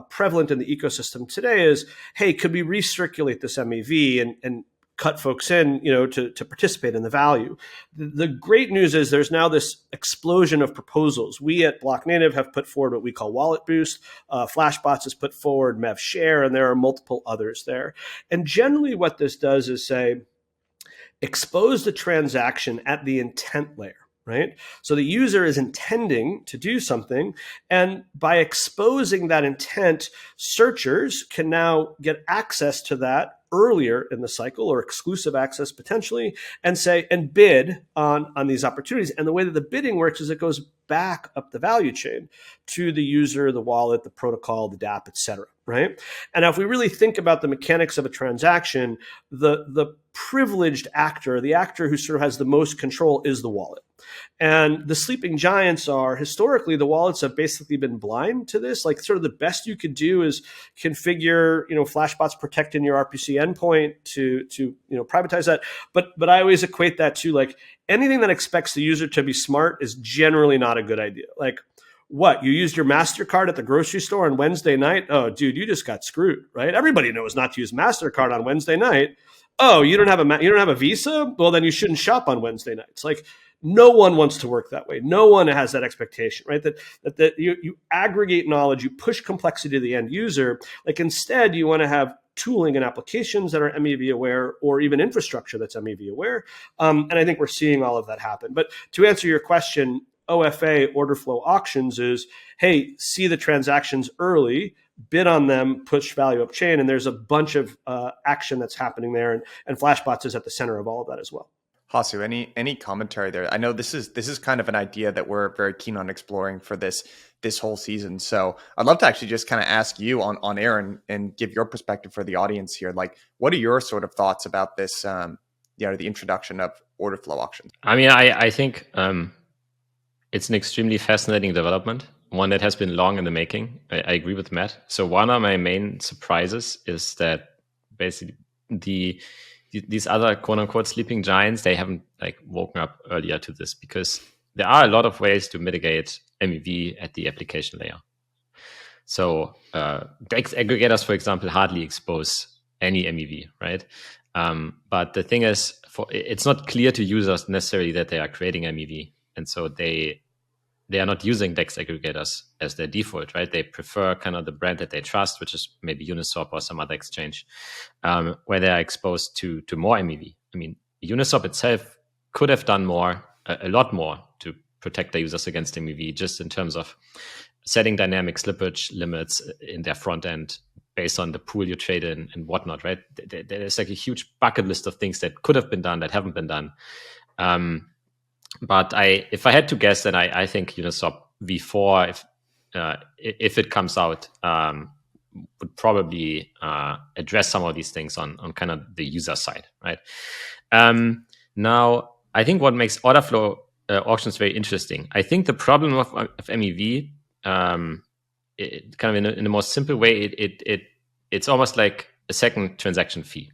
prevalent in the ecosystem today is, hey, could we recirculate this MEV and cut folks in, to participate in the value? The great news is there's now this explosion of proposals. We at Blocknative have put forward what we call Wallet Boost. Flashbots has put forward MEV Share, and there are multiple others there. And generally what this does is say, expose the transaction at the intent layer. right? So the user is intending to do something, and by exposing that intent, searchers can now get access to that earlier in the cycle, or exclusive access potentially, and bid on these opportunities. And the way that the bidding works is it goes back up the value chain to the user, the wallet, the protocol, the dApp, et cetera, right? And now if we really think about the mechanics of a transaction, the privileged actor, the actor who sort of has the most control, is the wallet. And the sleeping giants are, historically, the wallets have basically been blind to this. Like, sort of the best you could do is configure, Flashbots protecting your RPC endpoint to privatize that. But I always equate that to, like, anything that expects the user to be smart is generally not a good idea. Like, what, you used your MasterCard at the grocery store on Wednesday night? Oh, dude, you just got screwed, right? Everybody knows not to use MasterCard on Wednesday night. Oh, you don't have a Visa? Well, then you shouldn't shop on Wednesday nights. Like, no one wants to work that way. No one has that expectation, right? That you aggregate knowledge, you push complexity to the end user. Like, instead, you want to have tooling and applications that are MEV aware, or even infrastructure that's MEV aware. And I think we're seeing all of that happen. But to answer your question, OFA, order flow auctions, is, hey, see the transactions early, bid on them, push value up chain, and there's a bunch of action that's happening there, and Flashbots is at the center of all of that as well. Hasu, any commentary there? I know this is kind of an idea that we're very keen on exploring for this whole season. So I'd love to actually just kind of ask you on air and give your perspective for the audience here. Like, what are your sort of thoughts about this? The introduction of order flow auctions. I mean, I think it's an extremely fascinating development, one that has been long in the making. I agree with Matt. So one of my main surprises is that basically these other quote unquote sleeping giants, they haven't like woken up earlier to this, because there are a lot of ways to mitigate MEV at the application layer. So DEX aggregators, for example, hardly expose any MEV, right? But the thing is, it's not clear to users necessarily that they are creating MEV. And so they are not using DEX aggregators as their default, right? They prefer kind of the brand that they trust, which is maybe Uniswap or some other exchange, where they are exposed to more MEV. I mean, Uniswap itself could have done more, a lot more, to protect their users against MEV, just in terms of setting dynamic slippage limits in their front end based on the pool you trade in and whatnot, right? There's like a huge bucket list of things that could have been done that haven't been done. But if I had to guess, then I think Uniswap v4, if it comes out, would probably address some of these things on kind of the user side, right? Now, I think what makes order flow auctions very interesting, I think the problem of MEV, kind of in a more simple way, it's almost like a second transaction fee,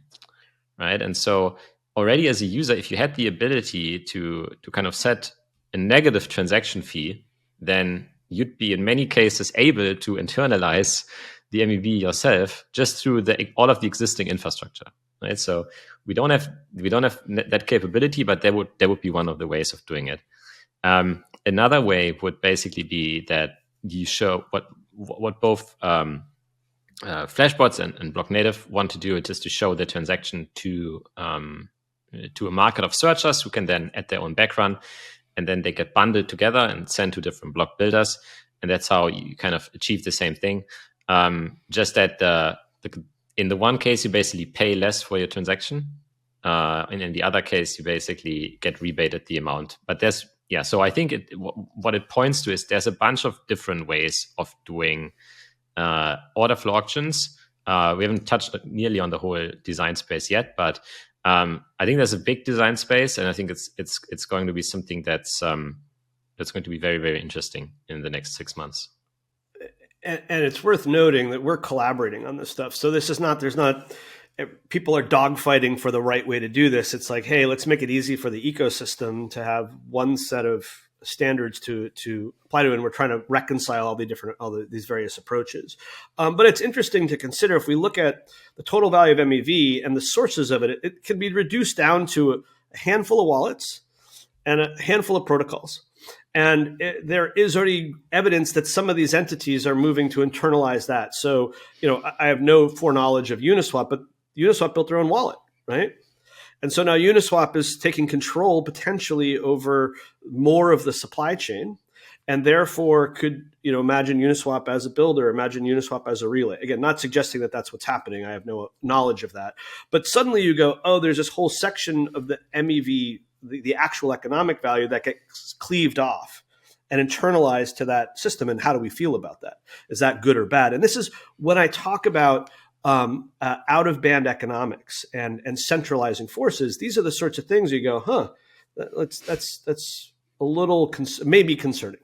right? And so already as a user, if you had the ability to kind of set a negative transaction fee, then you'd be in many cases able to internalize the MEV yourself just through all of the existing infrastructure, right? So we don't have that capability, but that would be one of the ways of doing it. Another way would basically be that you show what both Flashbots and Blocknative want to do, it is to show the transaction to a market of searchers who can then add their own background, and then they get bundled together and sent to different block builders. And that's how you kind of achieve the same thing. Just that in the one case, you basically pay less for your transaction. And in the other case, you basically get rebated the amount. But so I think what it points to is there's a bunch of different ways of doing order flow auctions. We haven't touched nearly on the whole design space yet, but I think there's a big design space, and I think it's going to be something that's going to be very, very interesting in the next 6 months. And it's worth noting that we're collaborating on this stuff. So there's not people are dogfighting for the right way to do this. It's like, hey, let's make it easy for the ecosystem to have one set of standards to apply to, and we're trying to reconcile all these various approaches. But it's interesting to consider, if we look at the total value of MEV and the sources of it, it can be reduced down to a handful of wallets and a handful of protocols. And there is already evidence that some of these entities are moving to internalize that. So, I have no foreknowledge of Uniswap, but Uniswap built their own wallet, right? And so now Uniswap is taking control potentially over more of the supply chain, and therefore could, imagine Uniswap as a builder, imagine Uniswap as a relay. Again, not suggesting that that's what's happening. I have no knowledge of that. But suddenly you go, oh, there's this whole section of the MEV, the actual economic value that gets cleaved off and internalized to that system. And how do we feel about that? Is that good or bad? And this is when I talk about out of band economics and centralizing forces. These are the sorts of things you go, that's a little maybe concerning.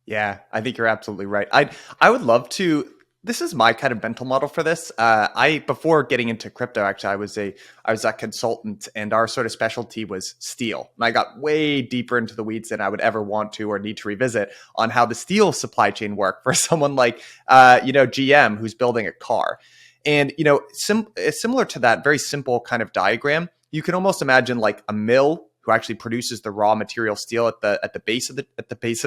Yeah, I think you're absolutely right. I would love to. This is my kind of mental model for this. Before getting into crypto, actually, I was a consultant, and our sort of specialty was steel. And I got way deeper into the weeds than I would ever want to or need to revisit on how the steel supply chain worked for someone like GM who's building a car. And similar to that very simple kind of diagram, you can almost imagine like a mill who actually produces the raw material steel at the base of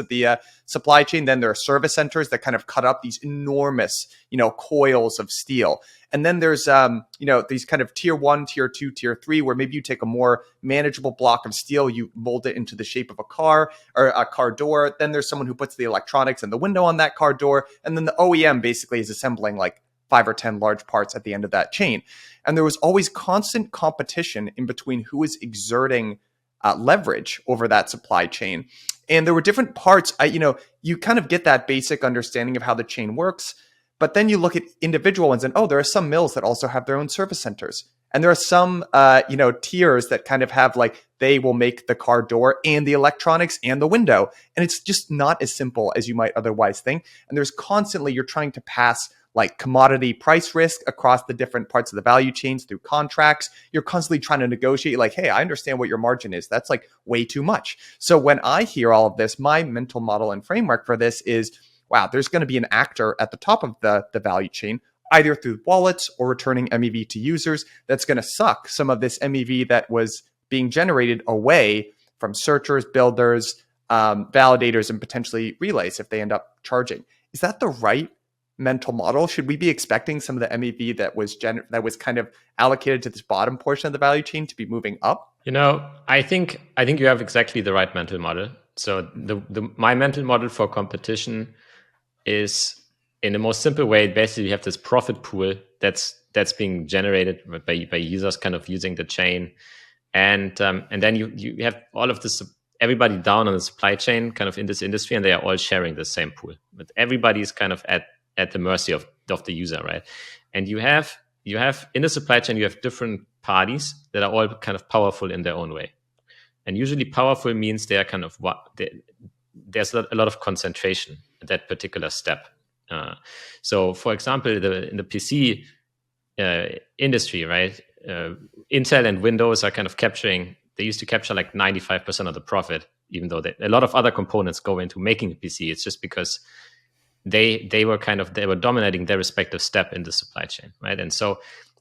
the supply chain. Then there are service centers that kind of cut up these enormous coils of steel. And then there's these kind of tier 1, tier 2, tier 3, where maybe you take a more manageable block of steel, you mold it into the shape of a car or a car door. Then there's someone who puts the electronics and the window on that car door, and then the OEM basically is assembling like 5 or 10 large parts at the end of that chain. And there was always constant competition in between who was exerting leverage over that supply chain. And there were different parts, you kind of get that basic understanding of how the chain works, but then you look at individual ones and, there are some mills that also have their own service centers. And there are some, tiers that kind of have like, they will make the car door and the electronics and the window. And it's just not as simple as you might otherwise think. And there's constantly, you're trying to pass like commodity price risk across the different parts of the value chains through contracts. You're constantly trying to negotiate like, hey, I understand what your margin is. That's like way too much. So when I hear all of this, my mental model and framework for this is, wow, there's going to be an actor at the top of the value chain, either through wallets or returning MEV to users, that's going to suck some of this MEV that was being generated away from searchers, builders, validators, and potentially relays if they end up charging. Is that the right mental model? Should we be expecting some of the MEV that was kind of allocated to this bottom portion of the value chain to be moving up? I think you have exactly the right mental model. So my mental model for competition is, in the most simple way, basically you have this profit pool that's being generated by users kind of using the chain, and then you have all of this, everybody down on the supply chain kind of in this industry, and they are all sharing the same pool, but everybody's kind of at the mercy of the user, right? And you have in the supply chain, you have different parties that are all kind of powerful in their own way. And usually powerful means they are kind of there's a lot of concentration at that particular step. So for example, in the PC industry, right? Intel and Windows are kind of they used to capture like 95% of the profit, even though a lot of other components go into making a PC. It's just because they were dominating their respective step in the supply chain, right? And so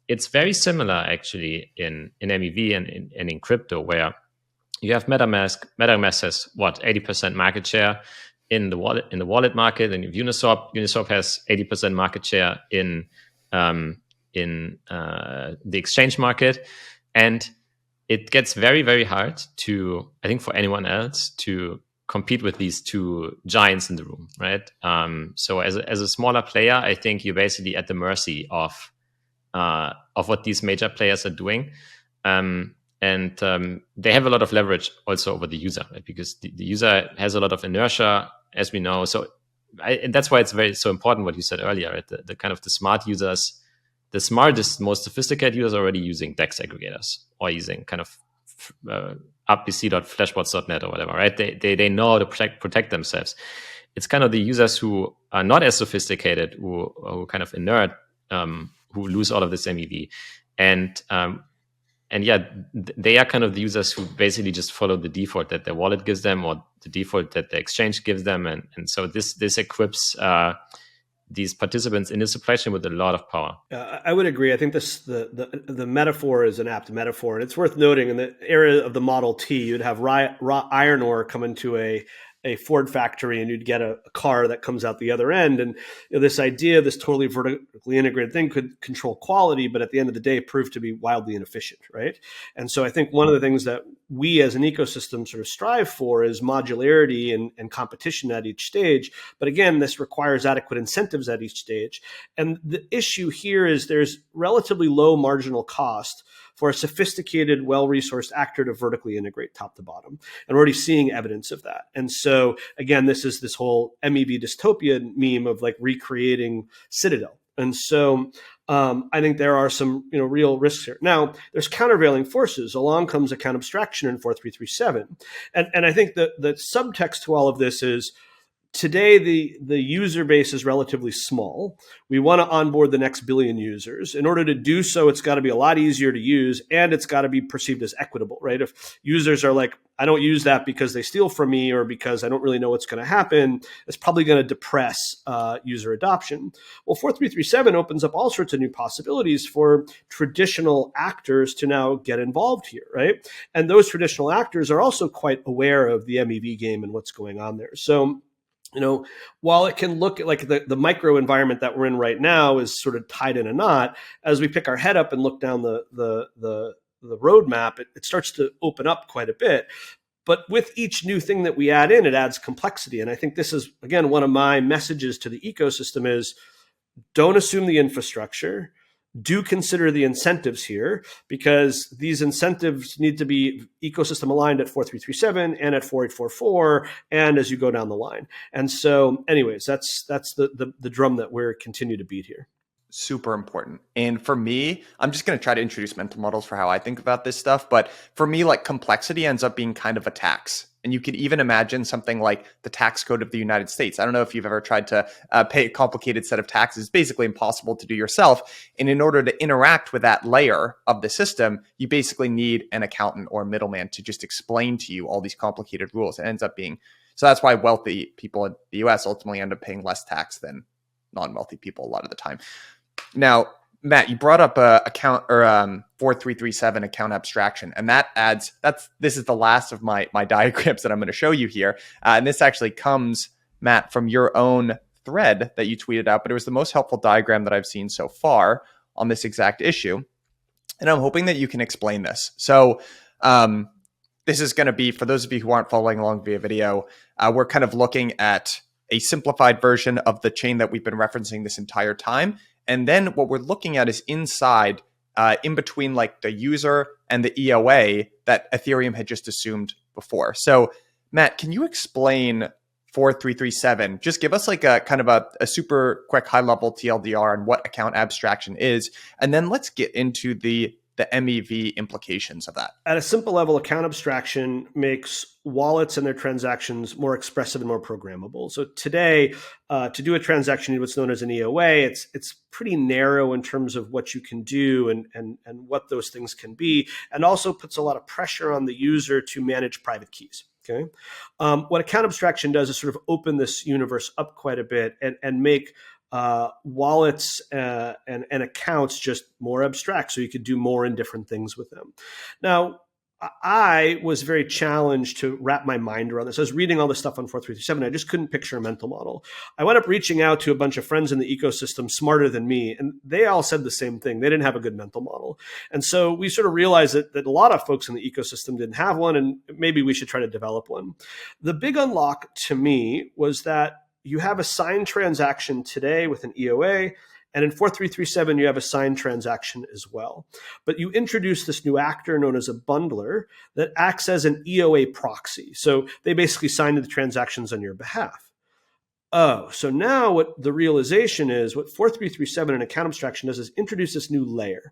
it's very similar actually in MEV and in crypto, where you have MetaMask. MetaMask has 80% market share in the wallet market, and Uniswap has 80% market share in the exchange market, and it gets very, very hard to, I think, for anyone else to compete with these two giants in the room, right? So as a smaller player, I think you're basically at the mercy of what these major players are doing, and they have a lot of leverage also over the user, right? Because the user has a lot of inertia, as we know. So and that's why it's so important what you said earlier, right? The kind of the smart users, the smartest, most sophisticated users are already using DEX aggregators or using kind of upbc.flashbots.net or whatever, right? They know how to protect themselves. It's kind of the users who are not as sophisticated, who kind of inert, who lose all of this MEV. And yeah, they are kind of the users who basically just follow the default that their wallet gives them or the default that the exchange gives them. And so this equips these participants in the supply chain with a lot of power. I would agree. I think the metaphor is an apt metaphor. And it's worth noting in the era of the Model T, you'd have raw iron ore come into a a Ford factory and you'd get a car that comes out the other end. And this idea, this totally vertically integrated thing could control quality, but at the end of the day, proved to be wildly inefficient, right? And so I think one of the things that we as an ecosystem sort of strive for is modularity and competition at each stage. But again, this requires adequate incentives at each stage. And the issue here is there's relatively low marginal cost for a sophisticated, well-resourced actor to vertically integrate top to bottom. And we're already seeing evidence of that. And so, again, this is this whole MEV dystopia meme of like recreating Citadel. And so I think there are some real risks here. Now, there's countervailing forces. Along comes account abstraction in 4337. And I think the subtext to all of this is, today, the user base is relatively small. We want to onboard the next billion users. In order to do so, it's got to be a lot easier to use, and it's got to be perceived as equitable, right? If users are like, I don't use that because they steal from me or because I don't really know what's going to happen, it's probably going to depress user adoption. Well, 4337 opens up all sorts of new possibilities for traditional actors to now get involved here, right? And those traditional actors are also quite aware of the MEV game and what's going on there. So, while it can look like the micro environment that we're in right now is sort of tied in a knot, as we pick our head up and look down the roadmap, it starts to open up quite a bit. But with each new thing that we add in, it adds complexity. And I think this is, again, one of my messages to the ecosystem is, don't assume the infrastructure. Do consider the incentives here, because these incentives need to be ecosystem aligned at 4337 and at 4844 and as you go down the line. And so anyways, that's the drum that we're continue to beat here. Super important. And for me, I'm just going to try to introduce mental models for how I think about this stuff. But for me, like, complexity ends up being kind of a tax. And you could even imagine something like the tax code of the United States. I don't know if you've ever tried to pay a complicated set of taxes. It's basically impossible to do yourself. And in order to interact with that layer of the system, you basically need an accountant or a middleman to just explain to you all these complicated rules. It ends up being, so that's why wealthy people in the US ultimately end up paying less tax than non-wealthy people a lot of the time. Now, Matt, you brought up account or 4337 account abstraction, and this is the last of my diagrams that I'm going to show you here. And this actually comes, Matt, from your own thread that you tweeted out, but it was the most helpful diagram that I've seen so far on this exact issue. And I'm hoping that you can explain this. So this is going to be, for those of you who aren't following along via video, we're kind of looking at a simplified version of the chain that we've been referencing this entire time. And then what we're looking at is inside, in between like the user and the EOA that Ethereum had just assumed before. So, Matt, can you explain 4337? Just give us like a kind of a super quick high level TLDR on what account abstraction is. And then let's get into the MEV implications of that. At a simple level, account abstraction makes wallets and their transactions more expressive and more programmable. So today, to do a transaction, you need what's known as an EOA. It's pretty narrow in terms of what you can do and what those things can be, and also puts a lot of pressure on the user to manage private keys. Okay, what account abstraction does is sort of open this universe up quite a bit and make wallets and accounts just more abstract, so you could do more and different things with them. Now, I was very challenged to wrap my mind around this. I was reading all this stuff on 4337. I just couldn't picture a mental model. I wound up reaching out to a bunch of friends in the ecosystem smarter than me, and they all said the same thing. They didn't have a good mental model. And so we sort of realized that a lot of folks in the ecosystem didn't have one, and maybe we should try to develop one. The big unlock to me was that you have a signed transaction today with an EOA, and in 4337, you have a signed transaction as well. But you introduce this new actor known as a bundler that acts as an EOA proxy. So they basically sign the transactions on your behalf. Oh, so now what the realization is, what 4337 and account abstraction does is introduce this new layer.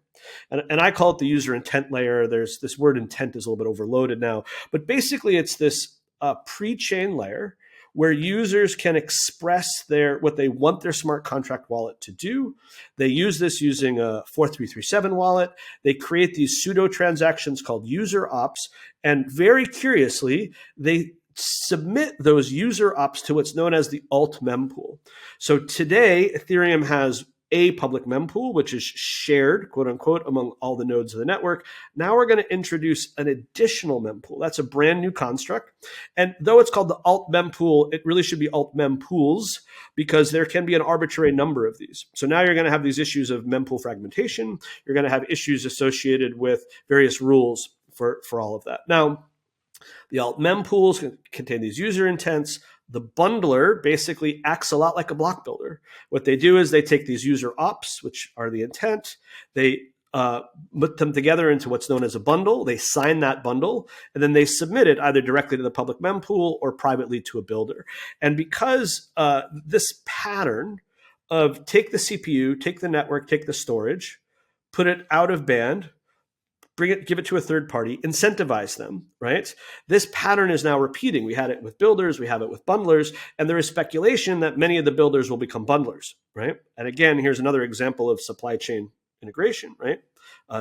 And I call it the user intent layer. There's this word intent is a little bit overloaded now. But basically, it's this pre-chain layer where users can express what they want their smart contract wallet to do. They use this using a 4337 wallet. They create these pseudo transactions called user ops. And very curiously, they submit those user ops to what's known as the alt mempool. So today, Ethereum has a public mempool, which is shared, quote unquote, among all the nodes of the network. Now we're going to introduce an additional mempool. That's a brand new construct. And though it's called the alt mempool, it really should be alt mempools, because there can be an arbitrary number of these. So now you're going to have these issues of mempool fragmentation. You're going to have issues associated with various rules for all of that. Now, the alt mempools contain these user intents. The bundler basically acts a lot like a block builder. What they do is they take these user ops, which are the intent, they put them together into what's known as a bundle. They sign that bundle, and then they submit it either directly to the public mempool or privately to a builder. And because this pattern of take the CPU, take the network, take the storage, put it out of band, give it to a third party, incentivize them, right? This pattern is now repeating. We had it with builders, we have it with bundlers, and there is speculation that many of the builders will become bundlers, right? And again, here's another example of supply chain integration, right?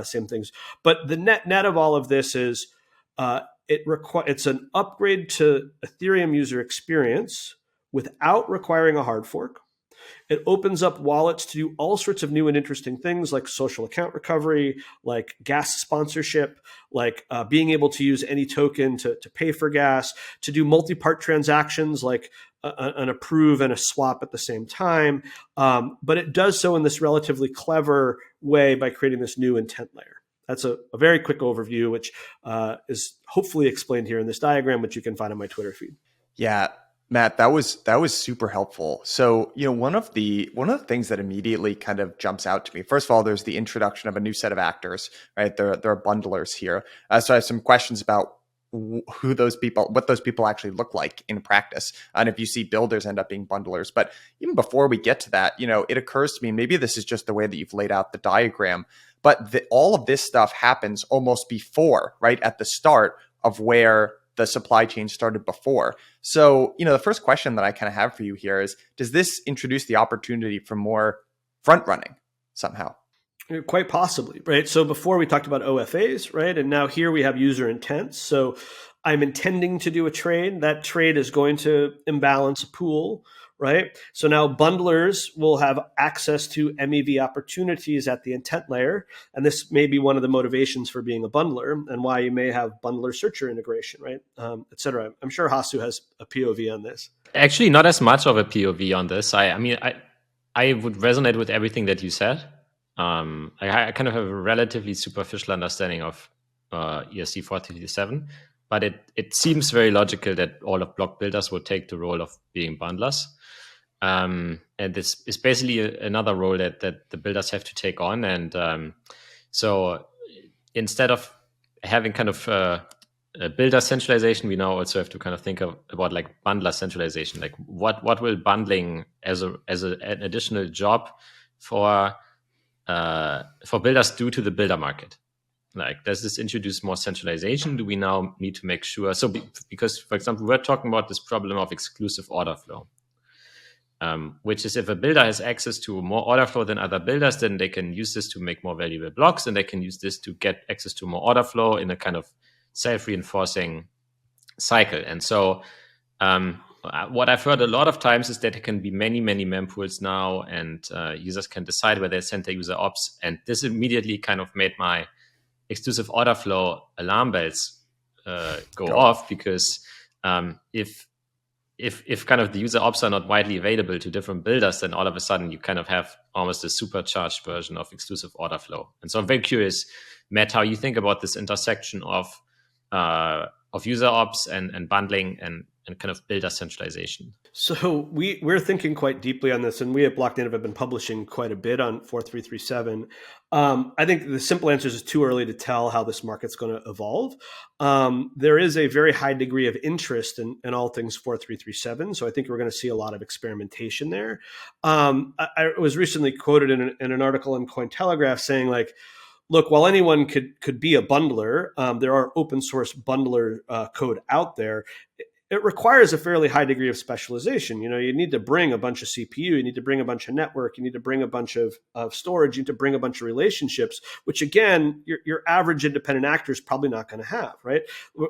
Same things. But the net of all of this is it's an upgrade to Ethereum user experience without requiring a hard fork. It opens up wallets to do all sorts of new and interesting things, like social account recovery, like gas sponsorship, like being able to use any token to pay for gas, to do multi-part transactions like an approve and a swap at the same time. But it does so in this relatively clever way by creating this new intent layer. That's a very quick overview, which is hopefully explained here in this diagram, which you can find on my Twitter feed. Yeah. Matt, that was super helpful. So, one of the things that immediately kind of jumps out to me, first of all, there's the introduction of a new set of actors, right? There are bundlers here. So I have some questions about what those people actually look like in practice, and if you see builders end up being bundlers. But even before we get to that, it occurs to me, maybe this is just the way that you've laid out the diagram, but all of this stuff happens almost before, right at the start of where the supply chain started before. So, the first question that I kind of have for you here is, does this introduce the opportunity for more front running somehow? Quite possibly, right? So before we talked about OFAs, right? And now here we have user intents. So I'm intending to do a trade. That trade is going to imbalance a pool, right? So now bundlers will have access to MEV opportunities at the intent layer. And this may be one of the motivations for being a bundler and why you may have bundler searcher integration, right? Et cetera. I'm sure Hasu has a POV on this. Actually, not as much of a POV on this. I would resonate with everything that you said. I kind of have a relatively superficial understanding of ERC 4337, but it seems very logical that all of block builders would take the role of being bundlers. And this is basically another role that the builders have to take on. And so instead of having kind of a builder centralization, we now also have to kind of think about like bundler centralization. Like what will bundling as an additional job for builders do to the builder market? Like, does this introduce more centralization? Do we now need to make sure? So, because, for example, we're talking about this problem of exclusive order flow, which is if a builder has access to more order flow than other builders, then they can use this to make more valuable blocks, and they can use this to get access to more order flow in a kind of self-reinforcing cycle. And so, what I've heard a lot of times is that there can be many, many mempools now, and users can decide where they send their user ops. And this immediately kind of made my exclusive order flow alarm bells go off, because if kind of the user ops are not widely available to different builders, then all of a sudden you kind of have almost a supercharged version of exclusive order flow. And so I'm very curious, Matt, how you think about this intersection of user ops and bundling and kind of builder centralization. So we're thinking quite deeply on this, and we at Blocknative have been publishing quite a bit on 4337. I think the simple answer is it's too early to tell how this market's going to evolve. There is a very high degree of interest in all things 4337, so I think we're going to see a lot of experimentation there. I was recently quoted in an article in Cointelegraph saying, like, look, while anyone could be a bundler, there are open source bundler code out there. It requires a fairly high degree of specialization. You need to bring a bunch of CPU, you need to bring a bunch of network, you need to bring a bunch of storage, you need to bring a bunch of relationships, which again, your average independent actor is probably not going to have, right?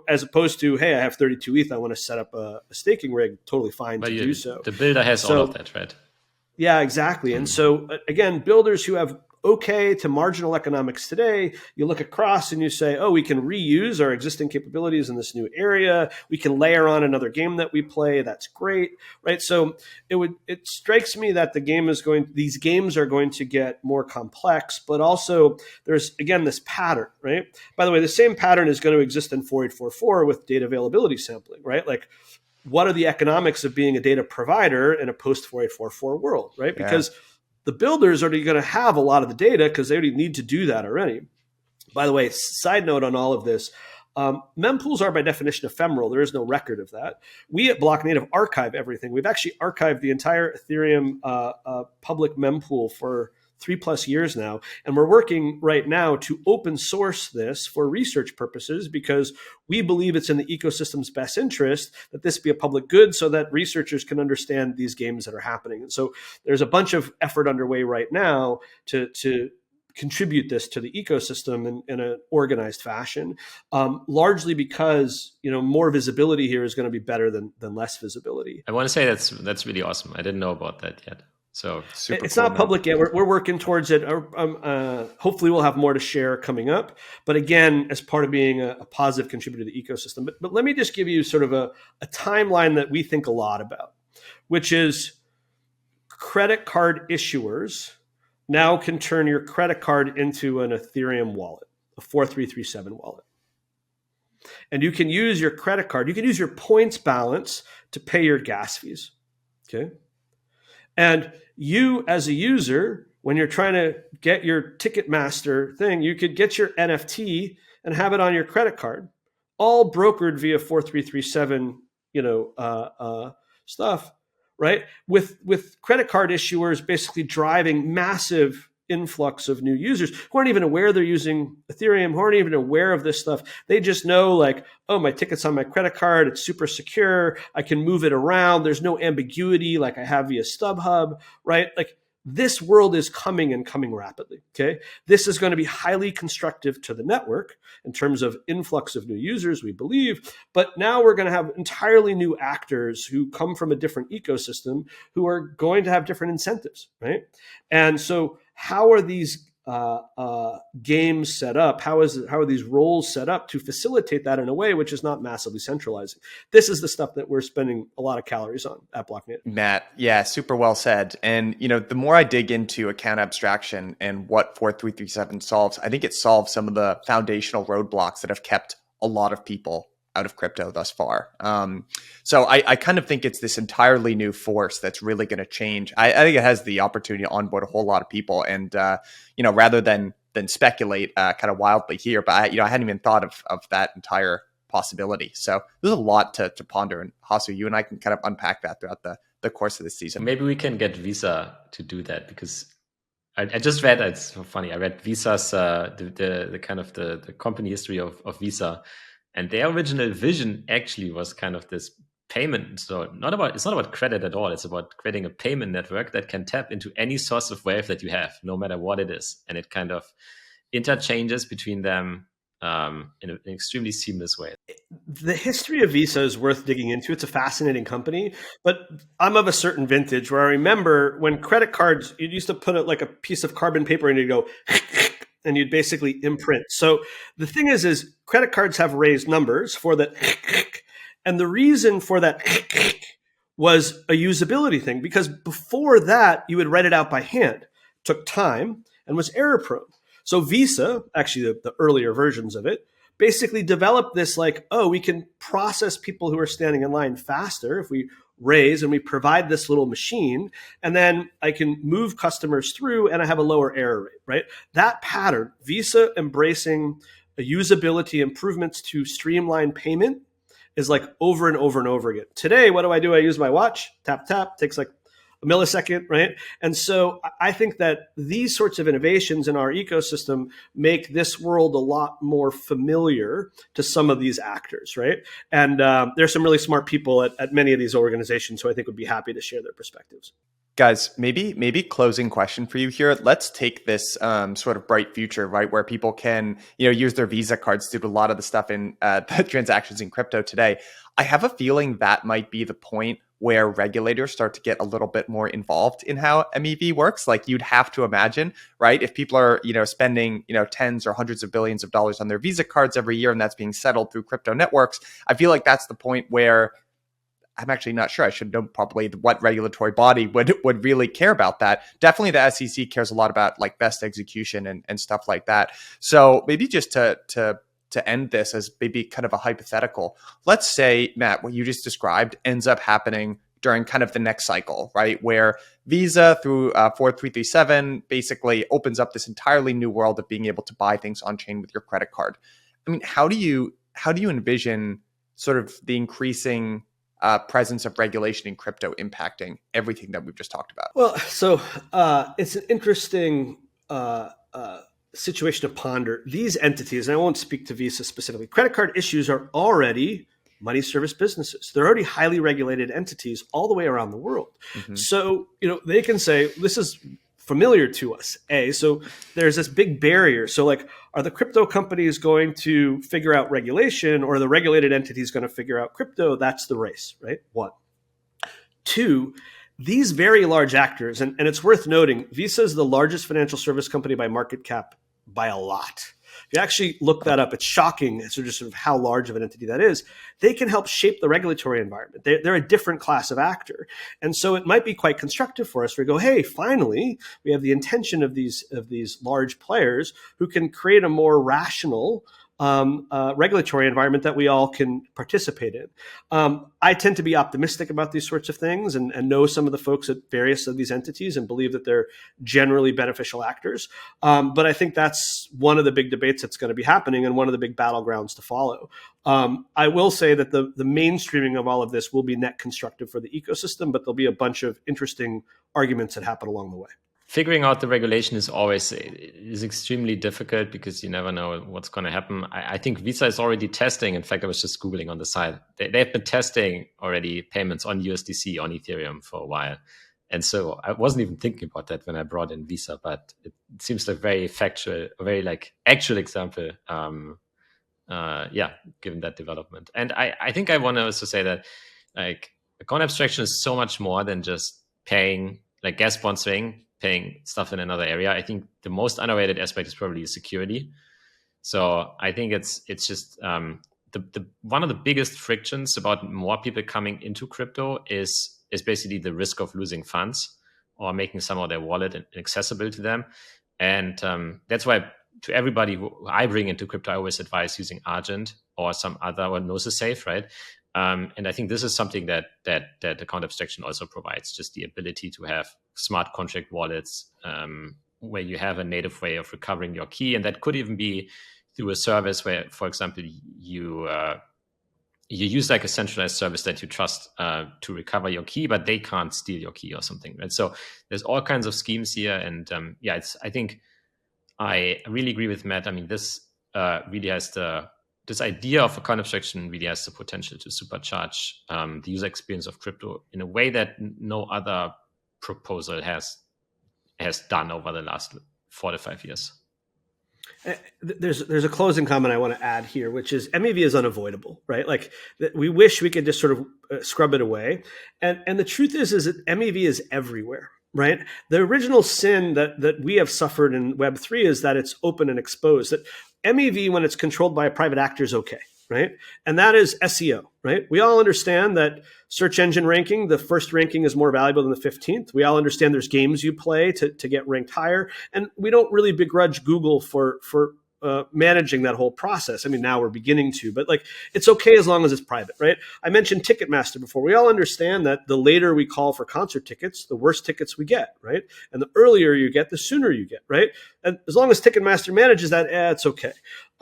As opposed to, hey, I have 32 ETH, I want to set up a staking rig, totally fine to do so. The builder has all of that, right? Yeah, exactly. And so again, builders who have okay to marginal economics today, you look across and you say, oh, we can reuse our existing capabilities in this new area. We can layer on another game that we play. That's great, right? So it strikes me that these games are going to get more complex, but also there's again this pattern, right? By the way, the same pattern is going to exist in 4844 with data availability sampling, right? Like, what are the economics of being a data provider in a post 4844 world, right? Yeah. Because the builders are already going to have a lot of the data because they already need to do that already. By the way, side note on all of this, mempools are by definition ephemeral. There is no record of that. We at Blocknative archive everything. We've actually archived the entire Ethereum public mempool for 3+ years now. And we're working right now to open source this for research purposes because we believe it's in the ecosystem's best interest that this be a public good so that researchers can understand these games that are happening. And so there's a bunch of effort underway right now to contribute this to the ecosystem in an organized fashion, largely because more visibility here is going to be better than less visibility. I want to say that's really awesome. I didn't know about that yet. So it's cool, not public yet. We're working towards it. Hopefully we'll have more to share coming up. But again, as part of being a positive contributor to the ecosystem. But let me just give you sort of a timeline that we think a lot about, which is credit card issuers now can turn your credit card into an Ethereum wallet, a 4337 wallet. And you can use your credit card, you can use your points balance to pay your gas fees. Okay. And you as a user, when you're trying to get your Ticketmaster thing, you could get your NFT and have it on your credit card, all brokered via 4337, stuff. Right? With credit card issuers basically driving massive influx of new users who aren't even aware they're using Ethereum, who aren't even aware of this stuff. They just know like, oh, my ticket's on my credit card. It's super secure. I can move it around. There's no ambiguity like I have via StubHub, right? Like this world is coming and coming rapidly, okay? This is going to be highly constructive to the network in terms of influx of new users, we believe. But now we're going to have entirely new actors who come from a different ecosystem who are going to have different incentives, right? And so how are these games set up? How are these roles set up to facilitate that in a way which is not massively centralizing? This is the stuff that we're spending a lot of calories on at Blocknative. Matt, yeah, super well said. And the more I dig into account abstraction and what 4337 solves, I think it solves some of the foundational roadblocks that have kept a lot of people out of crypto thus far. So I kind of think it's this entirely new force that's really going to change. I think it has the opportunity to onboard a whole lot of people. And, rather than speculate kind of wildly here, but I hadn't even thought of that entire possibility. So there's a lot to ponder. And Hasu, you and I can kind of unpack that throughout the course of this season. Maybe we can get Visa to do that because I just read, it's so funny. I read Visa's, the kind of the company history of Visa. And their original vision actually was kind of this payment. So it's not about credit at all. It's about creating a payment network that can tap into any source of wealth that you have, no matter what it is. And it kind of interchanges between them in an extremely seamless way. The history of Visa is worth digging into. It's a fascinating company, but I'm of a certain vintage where I remember when credit cards, you used to put it like a piece of carbon paper and you'd go and you'd basically imprint. So the thing is credit cards have raised numbers for that. And the reason for that was a usability thing, because before that, you would write it out by hand, took time, and was error prone. So Visa, actually the earlier versions of it, basically developed this like, oh, we can process people who are standing in line faster if we raise and we provide this little machine, and then I can move customers through and I have a lower error rate, right? That pattern, Visa embracing usability improvements to streamline payment, is like over and over and over again. Today, what do? I use my watch, tap, tap, takes like a millisecond, right? And so I think that these sorts of innovations in our ecosystem make this world a lot more familiar to some of these actors, right? And there's some really smart people at many of these organizations who I think would be happy to share their perspectives. Guys, maybe closing question for you here. Let's take this sort of bright future, right, where people can use their Visa cards to do a lot of the stuff in the transactions in crypto today. I have a feeling that might be the point where regulators start to get a little bit more involved in how MEV works. Like you'd have to imagine, right? If people are, spending, tens or hundreds of billions of dollars on their Visa cards every year, and that's being settled through crypto networks, I feel like that's the point where I'm actually not sure. I should know probably what regulatory body would really care about that. Definitely the SEC cares a lot about like best execution and stuff like that. So maybe just to end this as maybe kind of a hypothetical, let's say, Matt, what you just described ends up happening during kind of the next cycle, right? Where Visa through 4337 basically opens up this entirely new world of being able to buy things on chain with your credit card. I mean, how do you envision sort of the increasing presence of regulation in crypto impacting everything that we've just talked about? Well, so it's an interesting situation to ponder. These entities, and I won't speak to Visa specifically, credit card issues are already money service businesses. They're already highly regulated entities all the way around the world. Mm-hmm. So, they can say, this is familiar to us, so there's this big barrier. So like, are the crypto companies going to figure out regulation, or are the regulated entities going to figure out crypto? That's the race, right? One. Two, these very large actors, and it's worth noting, Visa is the largest financial service company by market cap by a lot. If you actually look that up, it's shocking sort of how large of an entity that is. They can help shape the regulatory environment. They're a different class of actor. And so it might be quite constructive for us to go, hey, finally, we have the intention of these large players who can create a more rational regulatory environment that we all can participate in. I tend to be optimistic about these sorts of things and know some of the folks at various of these entities and believe that they're generally beneficial actors. But I think that's one of the big debates that's going to be happening and one of the big battlegrounds to follow. I will say that the mainstreaming of all of this will be net constructive for the ecosystem, but there'll be a bunch of interesting arguments that happen along the way. Figuring out the regulation is extremely difficult because you never know what's going to happen. I think Visa is already testing. In fact, I was just Googling on the side. They've been testing already payments on USDC, on Ethereum for a while. And so I wasn't even thinking about that when I brought in Visa, but it seems like very factual, a very like actual example. Given that development. And I think I want to also say that like account abstraction is so much more than just paying, like gas sponsoring, paying stuff in another area. I think the most underrated aspect is probably security. So I think it's just the one of the biggest frictions about more people coming into crypto is basically the risk of losing funds or making some of their wallet inaccessible to them. And that's why to everybody who I bring into crypto, I always advise using Argent or some other, or Gnosis Safe, right? And I think this is something that account abstraction also provides, just the ability to have smart contract wallets where you have a native way of recovering your key. And that could even be through a service where, for example, you use like a centralized service that you trust to recover your key, but they can't steal your key or something, right? So there's all kinds of schemes here. And I think I really agree with Matt. I mean, this really has this idea of account abstraction really has the potential to supercharge the user experience of crypto in a way that no other proposal has done over the last 4 to 5 years. There's a closing comment I want to add here, which is MEV is unavoidable, right? Like we wish we could just sort of scrub it away. And the truth is that MEV is everywhere, right? The original sin that we have suffered in Web3 is that it's open and exposed. That MEV, when it's controlled by a private actor, is okay, right? And that is SEO, right? We all understand that search engine ranking, the first ranking is more valuable than the 15th. We all understand there's games you play to get ranked higher. And we don't really begrudge Google for managing that whole process. I mean, now we're beginning to, but like it's okay as long as it's private, right? I mentioned Ticketmaster before. We all understand that the later we call for concert tickets, the worse tickets we get, right? And the earlier you get, the sooner you get, right? And as long as Ticketmaster manages that, it's okay.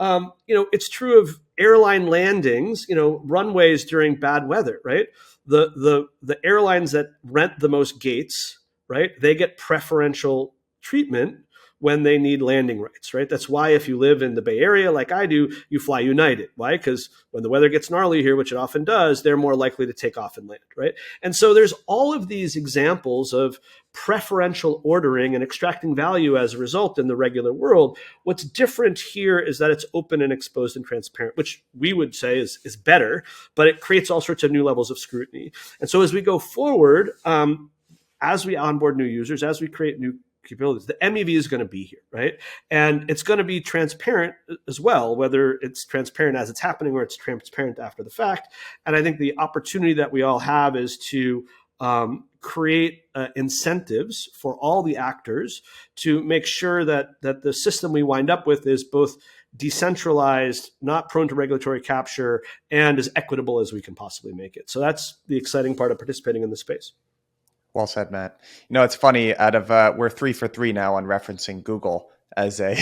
It's true of airline landings, runways during bad weather, right? The airlines that rent the most gates, right? They get preferential treatment when they need landing rights, right? That's why if you live in the Bay Area like I do, you fly United. Why? Because when the weather gets gnarly here, which it often does, they're more likely to take off and land, right? And so there's all of these examples of preferential ordering and extracting value as a result in the regular world. What's different here is that it's open and exposed and transparent, which we would say is better, but it creates all sorts of new levels of scrutiny. And so as we go forward, as we onboard new users, as we create new capabilities, the MEV is going to be here, right? And it's going to be transparent as well, whether it's transparent as it's happening or it's transparent after the fact. And I think the opportunity that we all have is to create incentives for all the actors to make sure that the system we wind up with is both decentralized, not prone to regulatory capture, and as equitable as we can possibly make it. So that's the exciting part of participating in the space. Well said, Matt. It's funny. Out of we're 3 for 3 now on referencing Google as a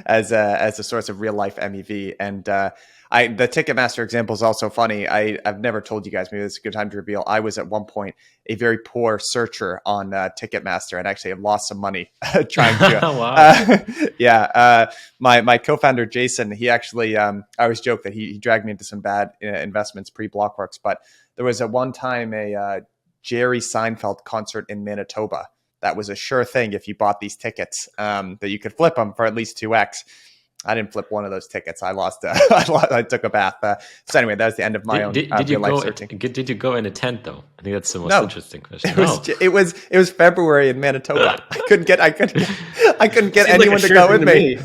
as a source of real life MEV, and the Ticketmaster example is also funny. I've never told you guys. Maybe it's a good time to reveal. I was at one point a very poor searcher on Ticketmaster, and actually have lost some money trying to. Wow. My co-founder Jason, he actually I always joke that he dragged me into some bad investments pre-Blockworks, but there was one time a Jerry Seinfeld concert in Manitoba. That was a sure thing if you bought these tickets, that you could flip them for at least 2x. I didn't flip one of those tickets. I lost. I took a bath. So anyway, that was the end of my own real life searching. Did you go in a tent though? I think that's the most interesting question. It was February in Manitoba. I couldn't get anyone to go with me.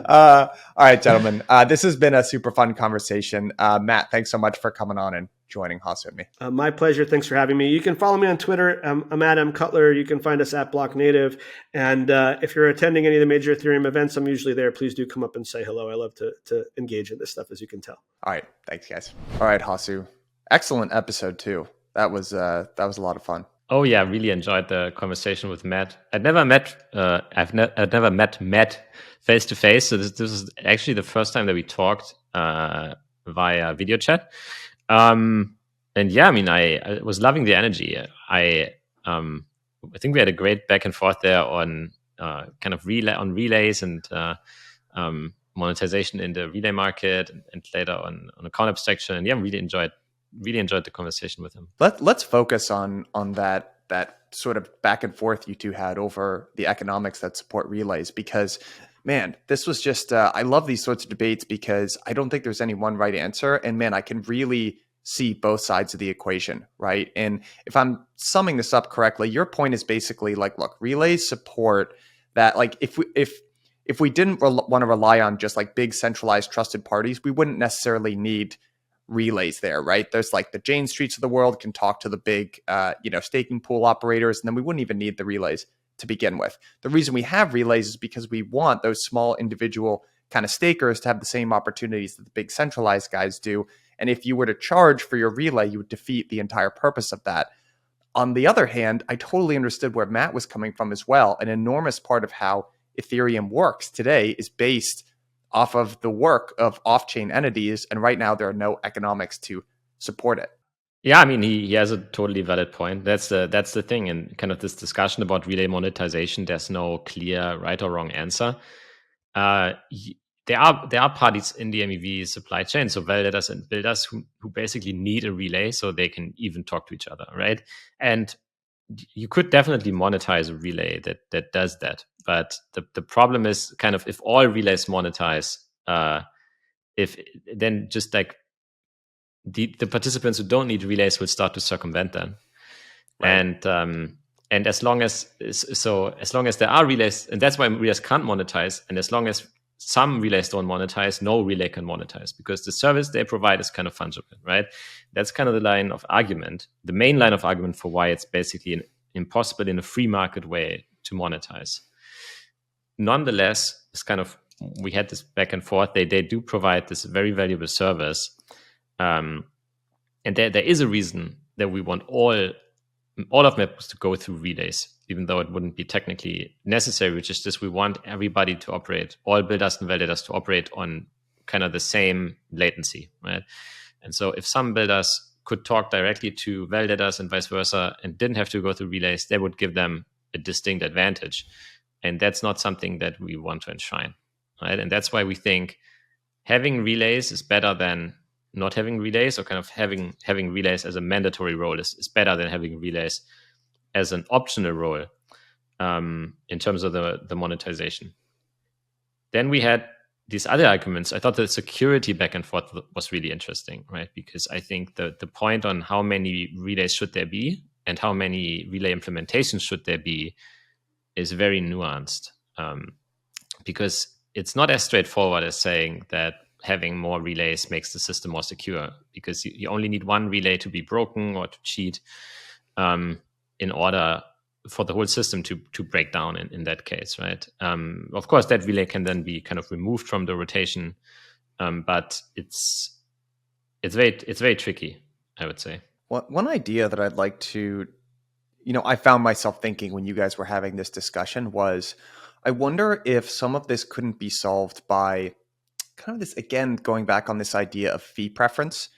All right, gentlemen. This has been a super fun conversation. Matt, thanks so much for coming on and joining Hasu and me. My pleasure. Thanks for having me. You can follow me on Twitter. I'm at M Cutler. You can find us at Blocknative. And if you're attending any of the major Ethereum events, I'm usually there. Please do come up and say hello. I love to engage in this stuff, as you can tell. All right. Thanks, guys. All right, Hasu. Excellent episode too. That was a lot of fun. Oh yeah, really enjoyed the conversation with Matt. I've never met Matt face to face. So this is actually the first time that we talked via video chat. And yeah, I mean, I was loving the energy. I think we had a great back and forth there on kind of relays and monetization in the relay market, and later on account abstraction. And yeah, really enjoyed the conversation with him. Let's focus on that sort of back and forth you two had over the economics that support relays, because man, this was just, I love these sorts of debates because I don't think there's any one right answer. And man, I can really see both sides of the equation, right? And if I'm summing this up correctly, your point is basically like, look, relays support that. Like if we didn't want to rely on just like big centralized trusted parties, we wouldn't necessarily need relays there, right? There's like the Jane Streets of the world can talk to the big, staking pool operators, and then we wouldn't even need the relays to begin with. The reason we have relays is because we want those small individual kind of stakers to have the same opportunities that the big centralized guys do. And if you were to charge for your relay, you would defeat the entire purpose of that. On the other hand, I totally understood where Matt was coming from as well. An enormous part of how Ethereum works today is based off of the work of off-chain entities. And right now there are no economics to support it. Yeah, I mean, he has a totally valid point. That's the thing. And kind of this discussion about relay monetization, there's no clear right or wrong answer. There are parties in the MEV supply chain, so validators and builders who basically need a relay so they can even talk to each other, right? And you could definitely monetize a relay that does that. But the problem is kind of if all relays monetize, if then just like the participants who don't need relays will start to circumvent them. Right. And as long as there are relays, and that's why relays can't monetize, and as long as some relays don't monetize, no relay can monetize, because the service they provide is kind of fungible, right? That's kind of the line of argument, the main line of argument for why it's basically impossible in a free market way to monetize. Nonetheless, it's kind of, we had this back and forth. They do provide this very valuable service. And there is a reason that we want all of networks to go through relays, even though it wouldn't be technically necessary, which is just we want everybody to operate, all builders and validators to operate on kind of the same latency, right? And so if some builders could talk directly to validators and vice versa and didn't have to go through relays, they would give them a distinct advantage. And that's not something that we want to enshrine, right? And that's why we think having relays is better than not having relays, or kind of having relays as a mandatory role is better than having relays as an optional role in terms of the monetization. Then we had these other arguments. I thought the security back and forth was really interesting, right? Because I think the point on how many relays should there be and how many relay implementations should there be is very nuanced, because it's not as straightforward as saying that having more relays makes the system more secure, because you only need one relay to be broken or to cheat in order for the whole system to break down in that case, right? Of course, that relay can then be kind of removed from the rotation, but it's very tricky, I would say. One idea that I'd like to, I found myself thinking when you guys were having this discussion was, I wonder if some of this couldn't be solved by kind of this, again, going back on this idea of fee preference,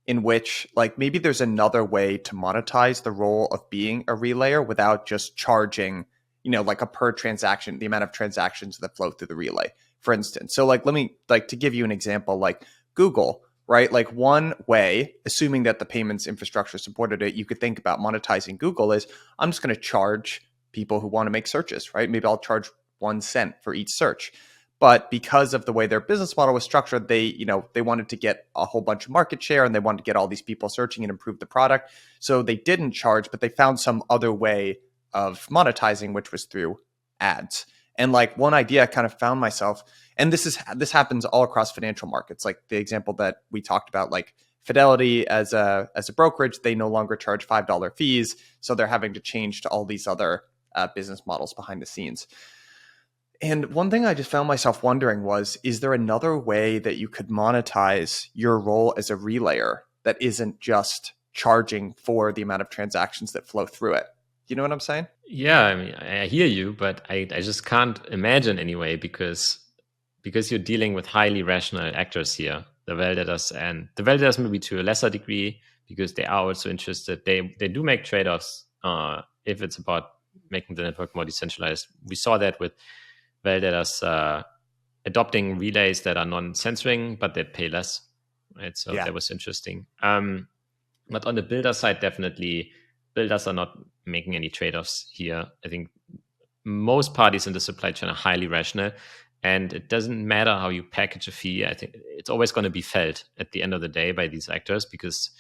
in which like maybe there's another way to monetize the role of being a relayer without just charging, like a per transaction, the amount of transactions that flow through the relay, for instance. So like, let me to give you an example, like Google, right? Like one way, assuming that the payments infrastructure supported it, you could think about monetizing Google is I'm just going to charge people who want to make searches, right? Maybe I'll charge 1 cent for each search. But because of the way their business model was structured, they wanted to get a whole bunch of market share and they wanted to get all these people searching and improve the product. So they didn't charge, but they found some other way of monetizing, which was through ads. And like one idea I kind of found myself, and this happens all across financial markets. Like the example that we talked about, like Fidelity as a brokerage, they no longer charge $5 fees. So they're having to change to all these other business models behind the scenes. And one thing I just found myself wondering was, is there another way that you could monetize your role as a relayer that isn't just charging for the amount of transactions that flow through it? You know what I'm saying? Yeah, I mean, I hear you, but I just can't imagine anyway, because you're dealing with highly rational actors here, the validators maybe to a lesser degree, because they are also interested. They do make trade-offs if it's about making the network more decentralized. We saw that with validators adopting relays that are non-censoring, but that pay less, right? So that was interesting. But on the builder side, definitely, builders are not making any trade-offs here. I think most parties in the supply chain are highly rational, and it doesn't matter how you package a fee. I think it's always going to be felt at the end of the day by these actors, because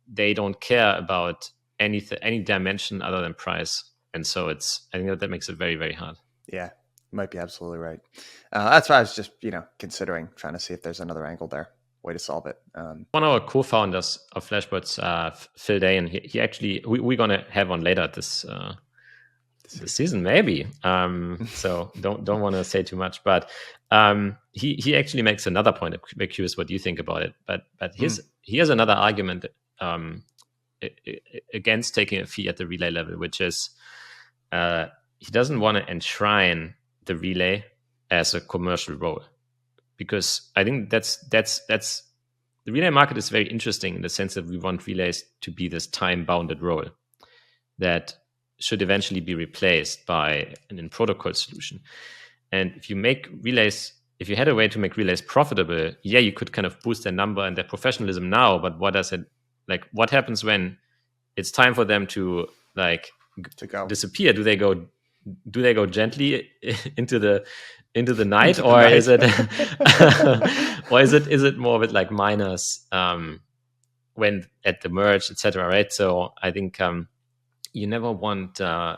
they don't care about any dimension other than price. And so I think that makes it very, very hard. Yeah. You might be absolutely right. That's why I was just, considering trying to see if there's another angle there, way to solve it. One of our co-founders of Flashbots, Phil Day, and he actually, we're going to have on later this season, maybe. So don't want to say too much, but he actually makes another point. I'm very curious what you think about it. But he has another argument against taking a fee at the relay level, which is he doesn't want to enshrine the relay as a commercial role, because I think that's the relay market is very interesting in the sense that we want relays to be this time-bounded role that should eventually be replaced by an in-protocol solution. And if you had a way to make relays profitable, you could kind of boost their number and their professionalism now. But what happens when it's time for them to go disappear? Do they go gently into the night, or is it or is it more of it like miners when at the merge, etc., right? So I think you never want to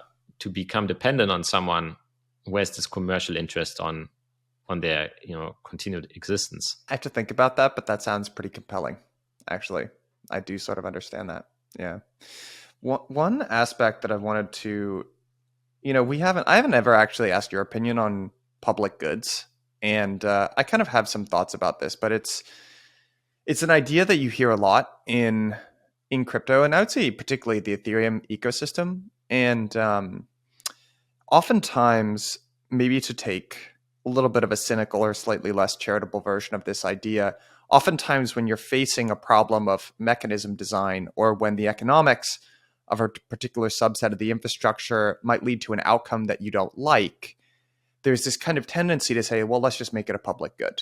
become dependent on someone who has this commercial interest on their continued existence. I have to think about that, but that sounds pretty compelling. Actually, I do sort of understand that. Yeah. One aspect that I wanted to, I haven't ever actually asked your opinion on public goods, and I kind of have some thoughts about this, but it's an idea that you hear a lot in crypto, and I would say particularly the Ethereum ecosystem. And oftentimes, maybe to take a little bit of a cynical or slightly less charitable version of this idea, oftentimes when you're facing a problem of mechanism design, or when the economics of a particular subset of the infrastructure might lead to an outcome that you don't like, there's this kind of tendency to say, well, let's just make it a public good.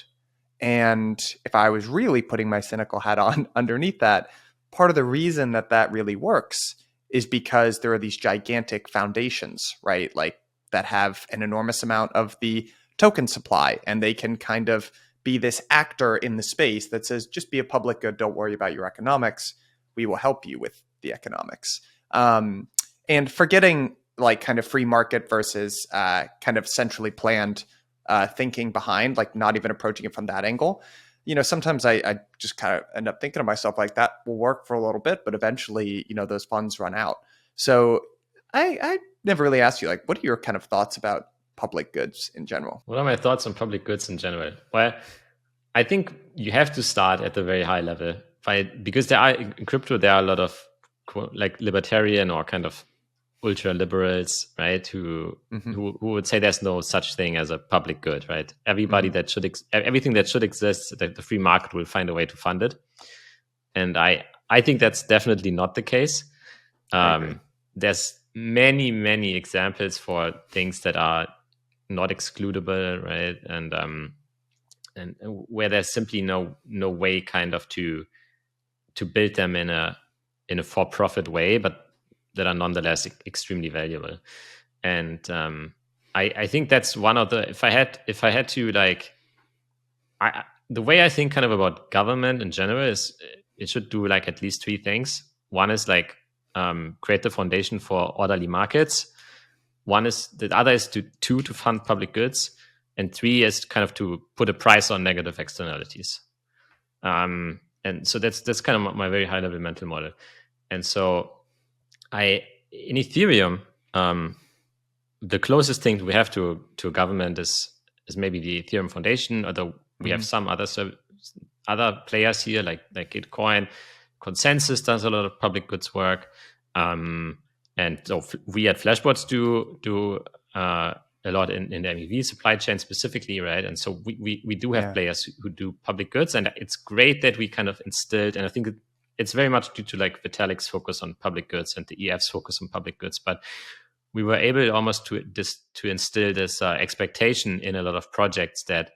And if I was really putting my cynical hat on underneath that, part of the reason that really works is because there are these gigantic foundations, right? Like that have an enormous amount of the token supply, and they can kind of be this actor in the space that says, just be a public good, don't worry about your economics. We will help you with the economics. And forgetting like kind of free market versus kind of centrally planned thinking behind, like not even approaching it from that angle. Sometimes I just kind of end up thinking to myself like that will work for a little bit, but eventually, those funds run out. So I never really asked you, like, what are your kind of thoughts about public goods in general? What are my thoughts on public goods in general? Well, I think you have to start at the very high level, because in crypto, there are a lot of like libertarian or kind of ultra liberals, right? Who would say there's no such thing as a public good, right? Everybody that should everything that should exist, that the free market will find a way to fund it. And I think that's definitely not the case. There's many examples for things that are not excludable, right? And where there's simply no way kind of to build them in a for-profit way, but that are nonetheless extremely valuable. And I think that's one of the, if I had to like, the way I think kind of about government in general is it should do like at least three things. One is like create the foundation for orderly markets. The other is to fund public goods, and three is kind of to put a price on negative externalities. And so that's kind of my very high level mental model. And so in Ethereum, the closest thing we have to a government is maybe the Ethereum Foundation, although we have some other players here like Gitcoin. Consensus does a lot of public goods work. And so we at Flashbots do a lot in the MEV supply chain specifically, right? And so we do have players who do public goods, and it's great that we kind of instilled, and I think it's very much due to like Vitalik's focus on public goods and the EF's focus on public goods, but we were able almost to instill this expectation in a lot of projects that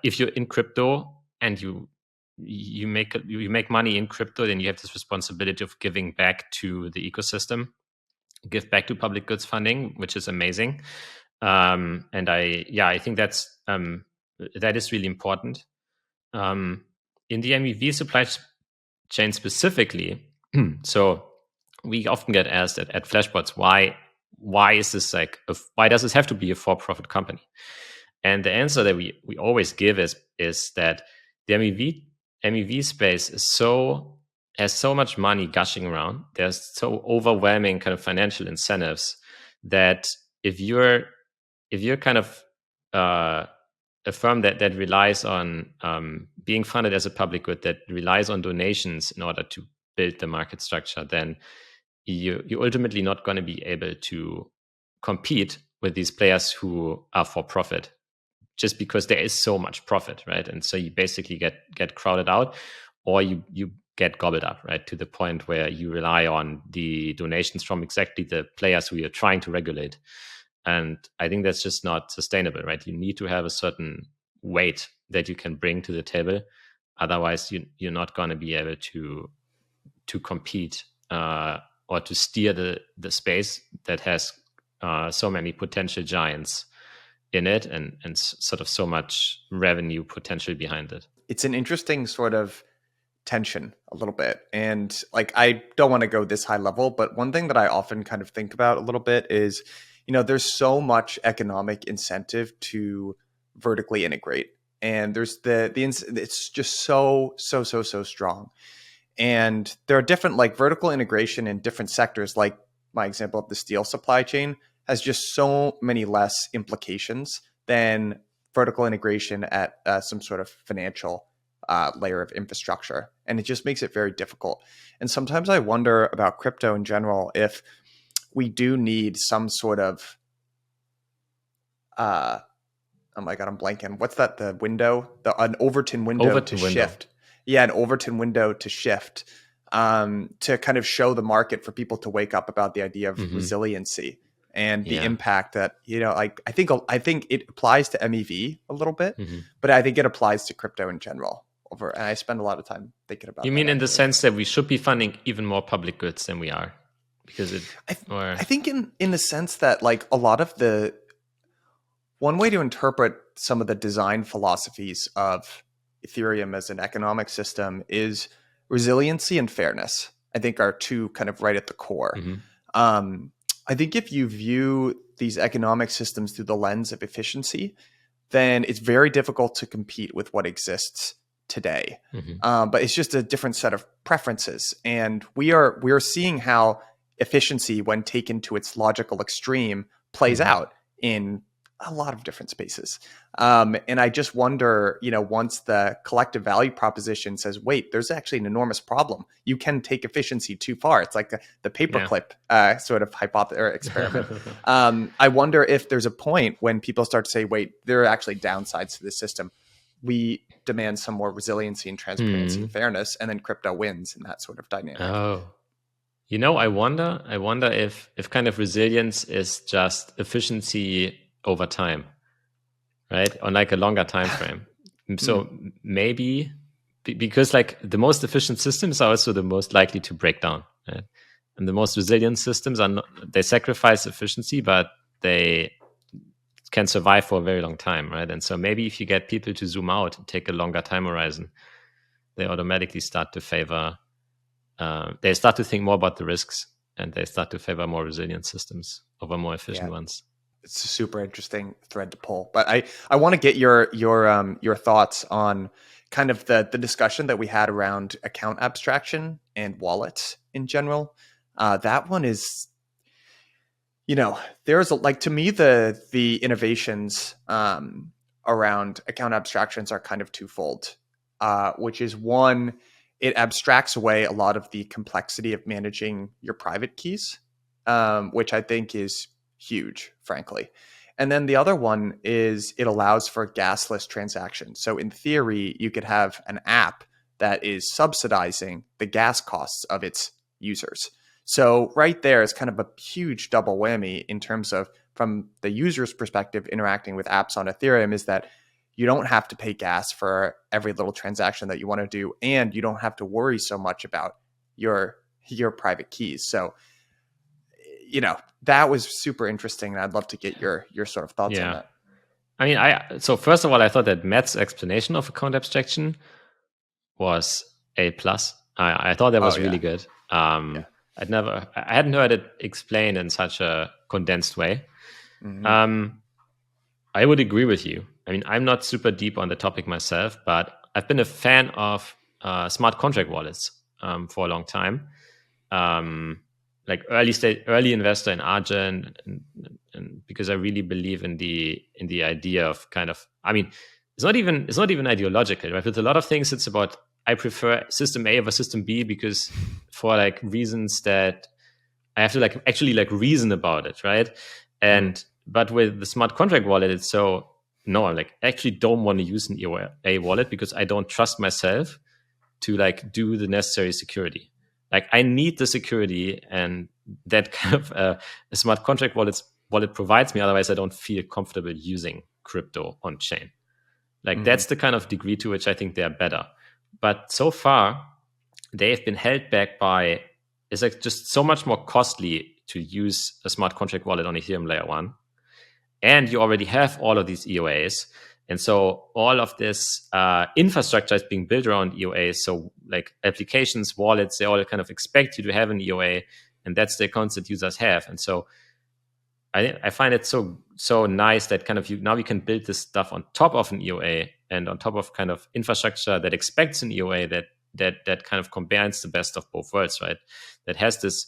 if you're in crypto and you make money in crypto, then you have this responsibility of giving back to the ecosystem, give back to public goods funding, which is amazing. And I think that is really important. In the MEV supply chain specifically, so we often get asked at Flashbots, why is this like why does this have to be a for-profit company? And the answer that we always give is that the MEV space has so much money gushing around. There's so overwhelming kind of financial incentives that if you're kind of a firm that relies on being funded as a public good, that relies on donations in order to build the market structure, then you're ultimately not going to be able to compete with these players who are for profit, just because there is so much profit, right? And so you basically get crowded out, or you get gobbled up, right? To the point where you rely on the donations from exactly the players who you're trying to regulate. And I think that's just not sustainable, right? You need to have a certain weight that you can bring to the table. Otherwise, you're not going to be able to compete or to steer the space that has so many potential giants in it and sort of so much revenue potential behind it. It's an interesting sort of tension a little bit. And like, I don't want to go this high level, but one thing that I often kind of think about a little bit is, there's so much economic incentive to vertically integrate. And there's it's just so strong. And there are different like vertical integration in different sectors, like my example of the steel supply chain has just so many less implications than vertical integration at some sort of financial layer of infrastructure. And it just makes it very difficult. And sometimes I wonder about crypto in general, if we do need some sort of, oh my God, I'm blanking. What's that? The window, an Overton window to shift. Yeah, an Overton window to shift to kind of show the market for people to wake up about the idea of resiliency and the impact that, like I think it applies to MEV a little bit, but I think it applies to crypto in general. And I spend a lot of time thinking about. You mean in the sense that we should be funding even more public goods than we are? because it or I think in the sense that like a lot of the one way to interpret some of the design philosophies of Ethereum as an economic system is resiliency and fairness. I think are two kind of right at the core. Mhm. I think if you view these economic systems through the lens of efficiency, then it's very difficult to compete with what exists today. Mhm. But it's just a different set of preferences, and we are seeing how efficiency, when taken to its logical extreme, plays Mhm. out in a lot of different spaces. And I just wonder, once the collective value proposition says, wait, there's actually an enormous problem. You can take efficiency too far. It's like the Yeah. paperclip sort of hypothesis or experiment. I wonder if there's a point when people start to say, wait, there are actually downsides to this system. We demand some more resiliency and transparency and fairness, and then crypto wins in that sort of dynamic. Oh. I wonder if kind of resilience is just efficiency over time, right? On like a longer time frame. So maybe because like the most efficient systems are also the most likely to break down, right? And the most resilient systems are not, they sacrifice efficiency, but they can survive for a very long time, right? And so maybe if you get people to zoom out and take a longer time horizon, they automatically start to favor they start to think more about the risks, and they start to favor more resilient systems over more efficient ones. It's a super interesting thread to pull, but I want to get your thoughts on kind of the discussion that we had around account abstraction and wallets in general. That one is, there's like, to me, the innovations around account abstractions are kind of twofold, which is one, it abstracts away a lot of the complexity of managing your private keys, which I think is huge, frankly. And then the other one is it allows for gasless transactions. So in theory, you could have an app that is subsidizing the gas costs of its users. So right there is kind of a huge double whammy in terms of, from the user's perspective, interacting with apps on Ethereum, is that you don't have to pay gas for every little transaction that you want to do, and you don't have to worry so much about your private keys. So, that was super interesting, and I'd love to get your sort of thoughts on that. I mean, so first of all, I thought that Matt's explanation of account abstraction was A plus. I thought that was really good. I hadn't heard it explained in such a condensed way. I would agree with you. I mean, I'm not super deep on the topic myself, but I've been a fan of smart contract wallets for a long time. Like early investor in Argent, and because I really believe in the idea of kind of, I mean, it's not even ideological, right? With a lot of things, it's about, I prefer system A over system B because for like reasons that I have to like actually like reason about it, right? And but with the smart contract wallet, it's so, no, I like actually don't want to use an EOA wallet because I don't trust myself to like do the necessary security. Like I need the security, and that kind of a smart contract wallet provides me. Otherwise, I don't feel comfortable using crypto on chain. Like that's the kind of degree to which I think they are better. But so far, they have been held back by, it's like just so much more costly to use a smart contract wallet on Ethereum layer 1. And you already have all of these EOAs. And so all of this infrastructure is being built around EOAs. So like applications, wallets, they all kind of expect you to have an EOA, and that's the accounts that users have. And so I find it so nice that kind of now you can build this stuff on top of an EOA and on top of kind of infrastructure that expects an EOA that kind of combines the best of both worlds, right? That has this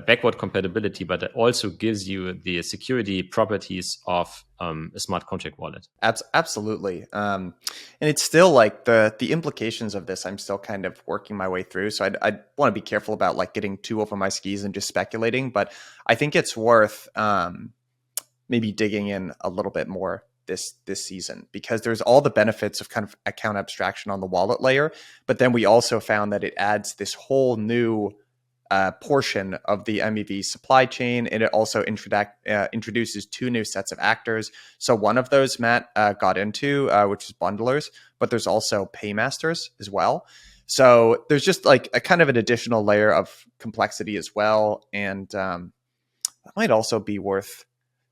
backward compatibility, but it also gives you the security properties of a smart contract wallet. Absolutely. And it's still like the implications of this, I'm still kind of working my way through. So I want to be careful about like getting too over my skis and just speculating, but I think it's worth maybe digging in a little bit more this season, because there's all the benefits of kind of account abstraction on the wallet layer. But then we also found that it adds this whole new portion of the MEV supply chain, and it also introduces two new sets of actors. So one of those Matt got into, which is bundlers, but there's also paymasters as well. So there's just like a kind of an additional layer of complexity as well. And that might also be worth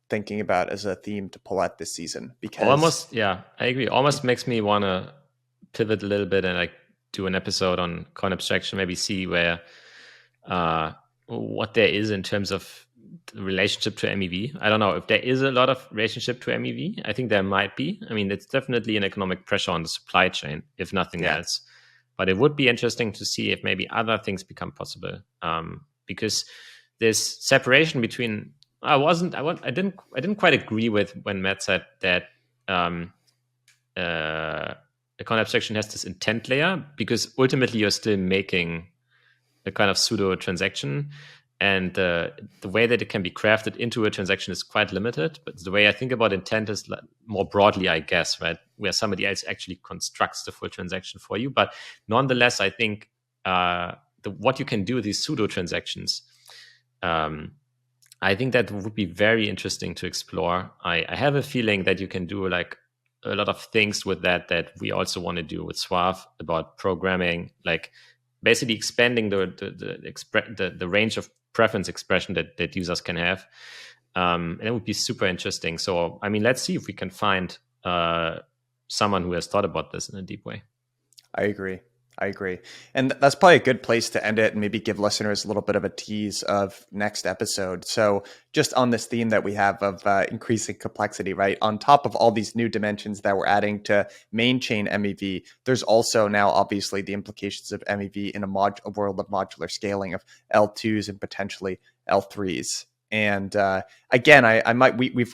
thinking about as a theme to pull out this season, because almost, yeah, I agree. Almost makes me want to pivot a little bit and like do an episode on coin abstraction, maybe see where what there is in terms of the relationship to MEV. I don't know if there is a lot of relationship to MEV. I think there might be. I mean, it's definitely an economic pressure on the supply chain, if nothing else. But it would be interesting to see if maybe other things become possible, because there's separation between. I didn't quite agree with when Matt said that a coin abstraction has this intent layer, because ultimately you're still making a kind of pseudo transaction, and the way that it can be crafted into a transaction is quite limited. But the way I think about intent is more broadly, I guess, right, where somebody else actually constructs the full transaction for you. But nonetheless, I think what you can do with these pseudo transactions, I think that would be very interesting to explore. I have a feeling that you can do like a lot of things with that we also want to do with Suave, about programming, like basically expanding the range of preference expression that users can have. And it would be super interesting. So, I mean, let's see if we can find someone who has thought about this in a deep way. I agree. And that's probably a good place to end it, and maybe give listeners a little bit of a tease of next episode. So just on this theme that we have of increasing complexity, right? On top of all these new dimensions that we're adding to main chain MEV, there's also now obviously the implications of MEV in a world of modular scaling of L2s and potentially L3s. And again,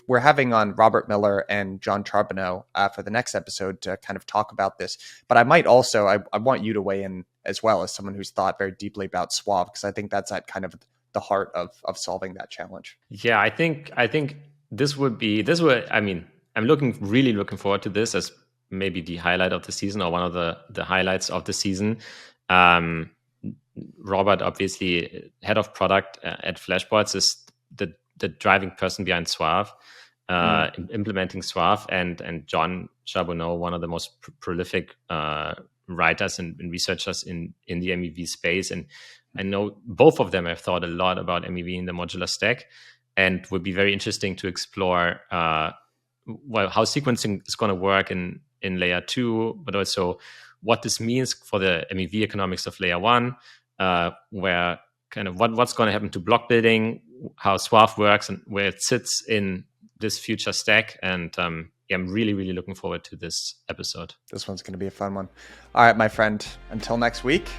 we're having on Robert Miller and John Charbonneau for the next episode to kind of talk about this. But I might also, I want you to weigh in as well, as someone who's thought very deeply about Suave, because I think that's at kind of the heart of solving that challenge. Yeah, I think this would. I mean, I'm really looking forward to this as maybe the highlight of the season, or one of the highlights of the season. Robert, obviously head of product at Flashbots, is the driving person behind Suave, implementing Suave, and John Charbonneau, one of the most prolific writers and researchers in the MEV space. And I know both of them have thought a lot about MEV in the modular stack, and would be very interesting to explore how sequencing is going to work in layer 2, but also what this means for the MEV economics of layer 1, where kind of what's going to happen to block building, how Suave works, and where it sits in this future stack. And I'm really, really looking forward to this episode. This one's going to be a fun one. All right, my friend, until next week,